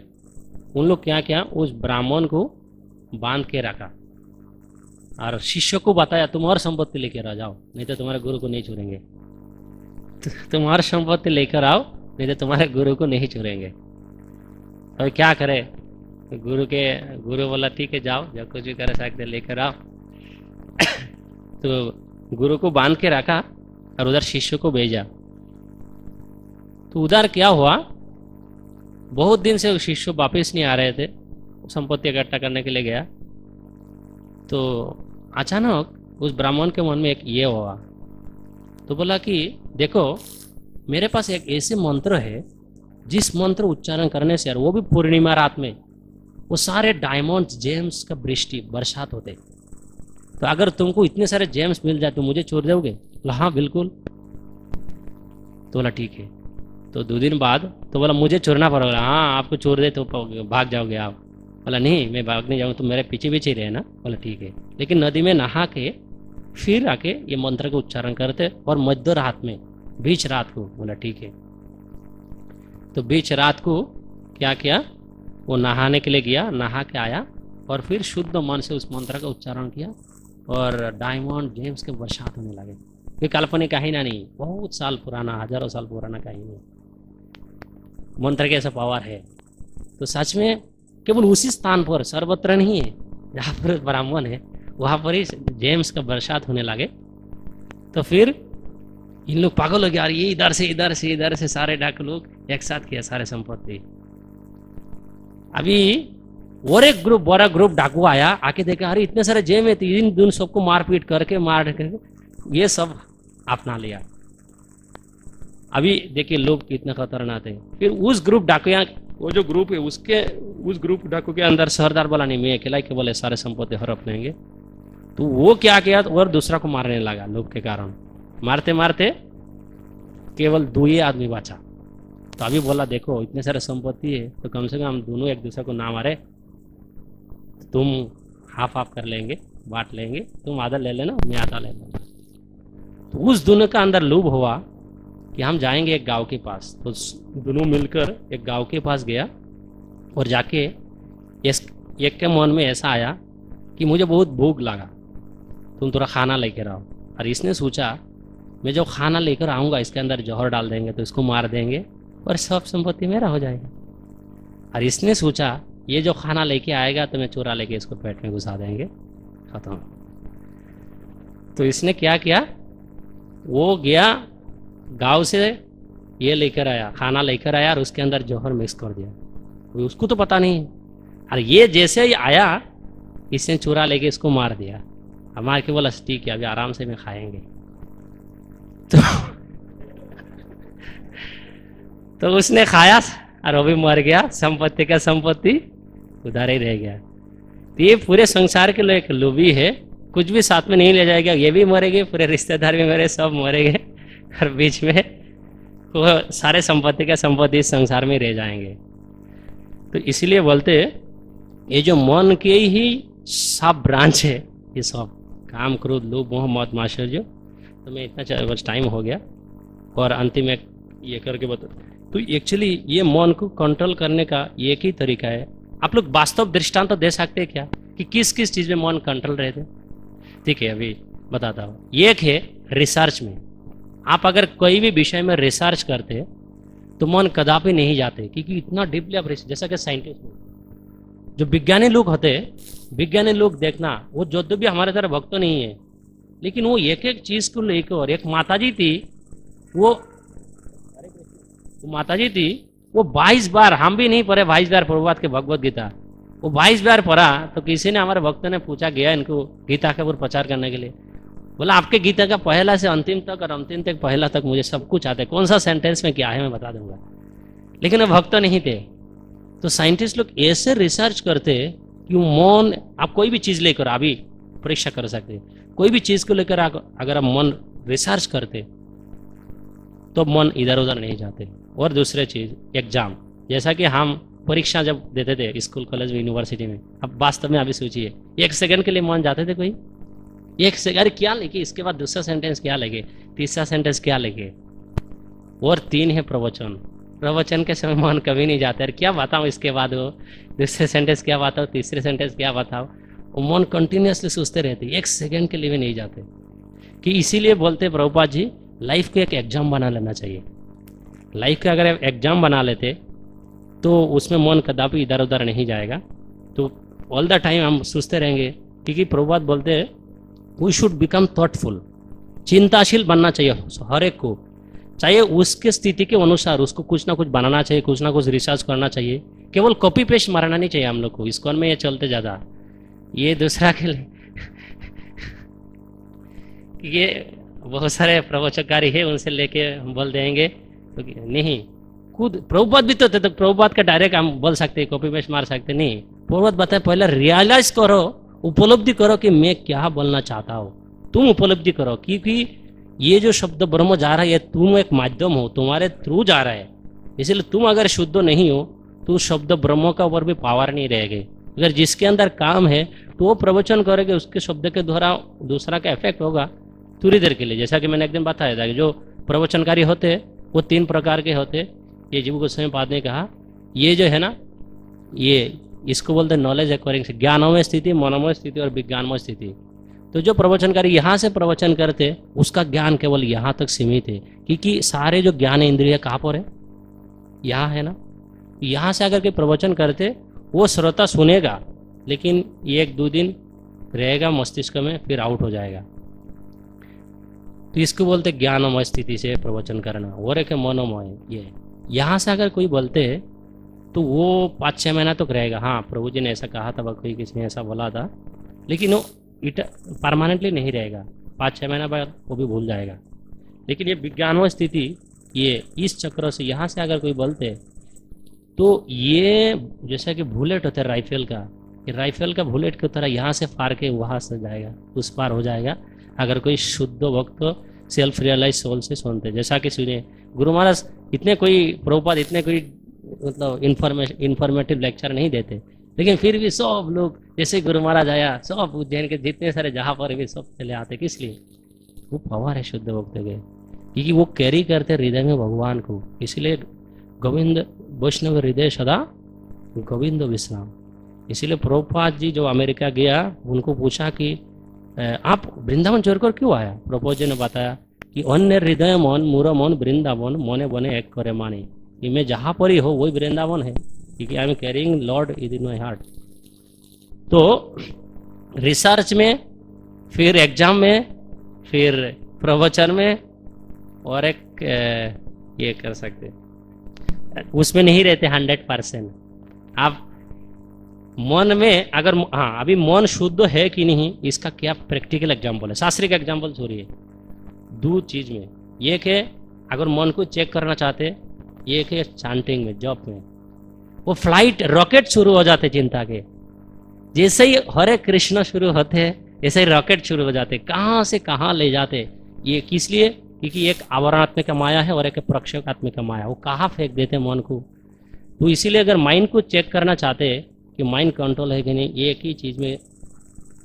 उन लोग क्या क्या, उस ब्राह्मण को बांध के रखा और शिष्य को बताया तुम और संपत्ति लेकर आ जाओ, नहीं तो तुम्हारे गुरु को नहीं छोड़ेंगे। तुम और संपत्ति लेकर आओ, नहीं तो तुम्हारे गुरु को नहीं छोड़ेंगे। और क्या करे, गुरु बोला ठीक है जाओ, जब कुछ भी कर सकते लेकर आओ। तो गुरु को बांध के रखा और उधर शिष्य को भेजा। तो उधर क्या हुआ, बहुत दिन से शिष्य वापस नहीं आ रहे थे, संपत्ति इकट्ठा करने के लिए गया। तो अचानक उस ब्राह्मण के मन में एक ये हुआ, तो बोला कि देखो मेरे पास एक ऐसे मंत्र है जिस मंत्र उच्चारण करने से, और वो भी पूर्णिमा रात में, वो सारे डायमंड्स जेम्स का वृष्टि बरसात होते। तो अगर तुमको इतने सारे जेम्स मिल जाए तो मुझे छोड़ दोगे? बोला हाँ बिल्कुल। तो बोला ठीक है। तो 2 दिन बाद तो बोला मुझे छोड़ना पड़ेगा। हाँ आपको छोड़ दे तो भाग जाओगे आप? बोला नहीं मैं भाग नहीं जाऊँगा, तुम मेरे पीछे पीछे ही रहे ना। बोला ठीक है, लेकिन नदी में नहा के फिर आके ये मंत्र का उच्चारण करते और मध्य रात में, बीच रात को। बोला ठीक है। तो बीच रात को क्या किया, वो नहाने के लिए गया, नहा के आया और फिर शुद्ध मन से उस मंत्र का उच्चारण किया और डायमंड जेम्स के बरसात होने लगे। ये काल्पनिक कहानी नहीं, बहुत साल पुराना, हजारों साल पुराना कहानी। मंत्र के ऐसा पावर है। तो सच में केवल उसी स्थान पर, सर्वत्र नहीं है, जहाँ पर ब्राह्मण है वहाँ पर ही जेम्स का बरसात होने लगे। तो फिर इन लोग पागल हो गया, और ये इधर से इधर से इधर से सारे डाकू लोग एक साथ किया सारे संपत्ति। अभी और एक ग्रुप, बड़ा ग्रुप डाकू आया, आके देखा अरे इतने सारे जेम है, 3 दिन सबको मारपीट करके मार करके ये सब अपना लिया। अभी देखिए लोग कितने खतरनाक है। फिर उस ग्रुप डाकू, वो जो ग्रुप है उस ग्रुप डाकू के अंदर सरदार बोला नहीं मैं अकेला के बोले सारे संपत्ति हड़प लेंगे। तो वो क्या किया, और दूसरा को मारने लगा लोभ के कारण। मारते मारते केवल 2 ही आदमी बचा। तो अभी बोला देखो इतने सारे संपत्ति है तो कम से कम हम दोनों एक दूसरे को ना मारे, तुम हाफ हाफ कर लेंगे, बांट लेंगे, तुम आधा ले लेना मैं आधा ले लूँगा। तो उस दोनों का अंदर लोभ हुआ कि हम जाएंगे एक गांव के पास। तो दोनों मिलकर एक गांव के पास गया और जाके एक के मन में ऐसा आया कि मुझे बहुत भूख लगा, तुम थोड़ा खाना लेकर आओ। और इसने सोचा मैं जो खाना लेकर आऊँगा इसके अंदर जहर डाल देंगे तो इसको मार देंगे और सब संपत्ति मेरा हो जाएगा। और इसने सोचा ये जो खाना लेके आएगा तो मैं चोरा लेके इसको पेट में घुसा देंगे, खत्म। तो इसने क्या किया, वो गया गांव से ये लेकर आया, खाना लेकर आया और उसके अंदर जौहर मिक्स कर दिया। उसको तो पता नहीं। और ये जैसे ही आया इसने चोरा लेके इसको मार दिया। हमारे के बोला ठीक है अभी आराम से में खाएंगे। तो उसने खाया और वो भी मर गया, संपत्ति का संपत्ति उधार ही रह गया। तो ये पूरे संसार के लिए एक लोभी है, कुछ भी साथ में नहीं ले जाएगा, ये भी मरेंगे, पूरे रिश्तेदार भी मेरे सब मरेंगे और बीच में वो सारे संपत्ति का संपत्ति इस संसार में रह जाएंगे। तो इसलिए बोलते ये जो मन के ही सब ब्रांच है ये सब काम क्रोध लोभ मोह मद मात्सर्य। तो मैं इतना बस टाइम हो गया और अंतिम एक ये करके बता। तो एक्चुअली ये मन को कंट्रोल करने का एक ही तरीका है। आप लोग वास्तव दृष्टांत तो दे सकते हैं क्या कि किस किस चीज़ में मन कंट्रोल रहते? ठीक है, अभी बताता हूँ। एक है रिसर्च में। आप अगर कोई भी विषय में रिसर्च करते तो मन कदापि नहीं जाते, क्योंकि इतना डीपली आप रिसर्च, जैसा कि साइंटिस्ट जो विज्ञानी लोग होते, विज्ञानी लोग देखना वो जो भी हमारे तरह भक्त तो नहीं है, लेकिन वो एक एक चीज को लेकर, एक माताजी थी वो माताजी थी वो 22 बार, हम भी नहीं पढ़े 22 बार प्रभुपाद के भगवत गीता, वो 22 बार पढ़ा। तो किसी ने, हमारे भक्त ने पूछा, गया इनको गीता के ऊपर प्रचार करने के लिए, बोला आपके गीता का पहला से अंतिम तक और अंतिम तक पहला तक मुझे सब कुछ आता है, कौन सा सेंटेंस में क्या है मैं बता दूंगा। लेकिन वो भक्त नहीं थे। तो साइंटिस्ट लोग ऐसे रिसर्च करते कि मन, आप कोई भी चीज लेकर अभी परीक्षा कर सकते, कोई भी चीज को लेकर अगर आप मन रिसर्च करते तो मन इधर उधर नहीं जाते। और दूसरे चीज एग्जाम, जैसा कि हम परीक्षा जब देते थे स्कूल कॉलेज में यूनिवर्सिटी में, अब वास्तव में अभी सोचिए 1 सेकंड के लिए मन जाते थे कोई 1 सेकंड, अरे क्या लेके, इसके बाद दूसरा सेंटेंस क्या लेके, तीसरा सेंटेंस क्या लेके। और 3 है प्रवचन। प्रवचन के समय मन कभी नहीं जाता है, क्या बताऊँ इसके बाद, वो दूसरे सेंटेंस क्या बताओ, तीसरे सेंटेंस क्या बताओ, वो मन कंटिन्यूसली सोचते रहते, 1 सेकंड के लिए भी नहीं जाते। कि इसीलिए बोलते प्रभुपाद जी लाइफ को एक एग्जाम बना लेना चाहिए। लाइफ का अगर एग्जाम बना लेते तो उसमें मन कदापि इधर उधर नहीं जाएगा। तो ऑल द टाइम हम सोचते रहेंगे, क्योंकि प्रभुपाद बोलते हैं वी शुड बिकम थॉटफुल, चिंताशील बनना चाहिए हर एक को, चाहे उसके स्थिति के अनुसार उसको कुछ ना कुछ बनाना चाहिए, कुछ ना कुछ रिसर्च करना चाहिए। केवल कॉपी पेस्ट मारना नहीं चाहिए हम लोग को। इस्कॉन में ये चलते ज़्यादा, ये दूसरा के लिए ये बहुत सारे प्रवचनकारी है, उनसे लेके हम बोल देंगे तो नहीं, खुद प्रभुपाद भी तो थे, तो प्रभुपाद का डायरेक्ट हम बोल सकते, कॉपी पेस्ट मार सकते नहीं। प्रभुपाद बताए पहले रियलाइज करो, उपलब्धि करो कि मैं क्या बोलना चाहता हूँ, तुम उपलब्धि करो, क्योंकि ये जो शब्द ब्रह्म जा रहा है तुम एक माध्यम हो, तुम्हारे थ्रू जा रहा है, इसलिए तुम अगर शुद्ध नहीं हो तो शब्द ब्रह्म का ऊपर भी पावर नहीं रहेगी। अगर जिसके अंदर काम है तो वो प्रवचन करेंगे, उसके शब्द के द्वारा दूसरा का इफेक्ट होगा थोड़ी देर के लिए। जैसा कि मैंने एक दिन बताया था कि जो प्रवचनकारी होते वो 3 प्रकार के होते। ये जीव गोस्वामी पाद ने कहा, ये जो है ना, ये इसको बोलते नॉलेज एक्वायरिंग, ज्ञानमय स्थिति, मनोमय स्थिति और विज्ञानमय स्थिति। तो जो प्रवचनकारी यहाँ से प्रवचन करते उसका ज्ञान केवल यहाँ तक सीमित है, क्योंकि सारे जो ज्ञान इंद्रिय कहाँ पर है, यहाँ है ना। यहाँ से अगर के प्रवचन करते वो श्रोता सुनेगा, लेकिन 1-2 दिन रहेगा मस्तिष्क में, फिर आउट हो जाएगा। तो इसको बोलते ज्ञानमय स्थिति से प्रवचन करना। और एक मनोमय, ये यहाँ से अगर कोई बोलते तो वो 5-6 महीना तक रहेगा। हाँ, प्रभु जी ने ऐसा कहा था, कोई किसी ने ऐसा बोला था, लेकिन वो परमानेंटली नहीं रहेगा, 5-6 महीना बाद वो भी भूल जाएगा। लेकिन ये विज्ञानमय स्थिति, ये इस चक्र से यहाँ से अगर कोई बोलते तो ये जैसा कि बुलेट होता है राइफल का, ये राइफल का बुलेट की तरह यहाँ से फार के वहाँ से जाएगा, उस पार हो जाएगा। अगर कोई शुद्ध भक्त सेल्फ रियलाइज सोल से सुनते, जैसा कि सुनिए गुरु महाराज इतने कोई प्रभुपाद इतने कोई मतलब इन्फॉर्मेटिव लेक्चर नहीं देते, लेकिन फिर भी सब लोग, जैसे गुरु महाराज आया, सब उज्जैन के जितने सारे जहाँ पर भी सब चले आते। किस लिए? वो पावर है शुद्ध भक्त के, क्योंकि वो कैरी करते हृदय में भगवान को। इसलिए गोविंद वैष्णव हृदय सदा गोविंद विश्राम। इसीलिए प्रभुपाद जी जो अमेरिका गया, उनको पूछा कि आप वृंदावन छोड़कर क्यों आया? प्रभुपाद जी ने बताया कि अन्य हृदय मन मूर मन वृंदावन मने बने एक करे माने, कि मैं जहाँ पर ही हो वही वृंदावन है, क्योंकि I am carrying Lord in my heart. तो रिसर्च में, फिर एग्जाम में, फिर प्रवचन में, और एक ये कर सकते, उसमें नहीं रहते 100%। आप मन में अगर, हाँ अभी मन शुद्ध है कि नहीं, इसका क्या प्रैक्टिकल एग्जाम्पल है, शास्त्रीय एग्जाम्पल छोड़िए। 2 चीज में, एक है अगर मन को चेक करना चाहते, एक है चांटिंग में, जॉब में। वो फ्लाइट रॉकेट शुरू हो जाते चिंता के, जैसे ही हरे कृष्ण शुरू होते ऐसे ही रॉकेट शुरू हो जाते, कहाँ से कहाँ ले जाते। ये किस लिए? क्योंकि एक आवरणात्मिक माया है और एक प्रक्षेपात्मिक माया, वो कहाँ फेंक देते मन को। तो इसीलिए अगर माइंड को चेक करना चाहते कि माइंड कंट्रोल है कि नहीं, एक ही चीज़ में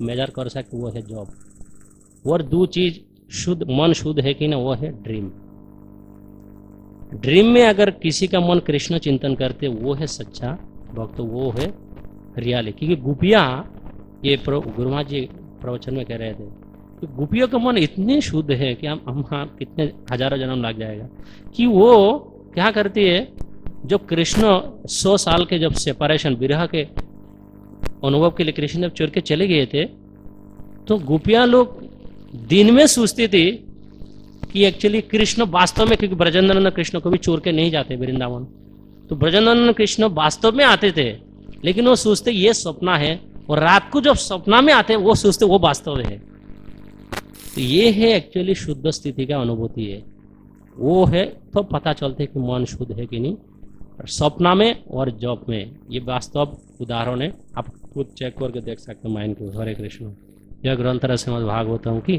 मेजर कर सकते, वो है जॉब। और दो चीज शुद्ध, मन शुद्ध है कि ना, वो है ड्रीम। ड्रीम में अगर किसी का मन कृष्ण चिंतन करते, वो है सच्चा भक्त, वो है रियलिटी। क्योंकि गोपियाँ, ये गुरुमा जी प्रवचन में कह रहे थे कि गोपियों का मन इतने शुद्ध है कि हम हाँ कितने हजारों जन्म लग जाएगा, कि वो क्या करती है, जब कृष्ण 100 साल के जब सेपरेशन विरह के अनुभव के लिए कृष्ण जब चोर के चले गए थे, तो गोपियां लोग दिन में सोचती थी कि एक्चुअली कृष्ण वास्तव में, क्योंकि ब्रजनंदन कृष्ण को भी चोर के नहीं जाते वृंदावन, तो ब्रजनंदन कृष्ण वास्तव में आते थे, लेकिन वो सोचते ये सपना है, और रात को जब सपना में आते वो सोचते वो वास्तव है। तो ये है एक्चुअली शुद्ध स्थिति का अनुभूति है, वो है तो पता चलते कि मन शुद्ध है कि नहीं, सपना में और जॉब में। ये वास्तव उदाहरण है, आप खुद चेक करके देख सकते हैं माइंड को। हरे कृष्ण। यह ग्रंथ श्रीमद् भागवतम की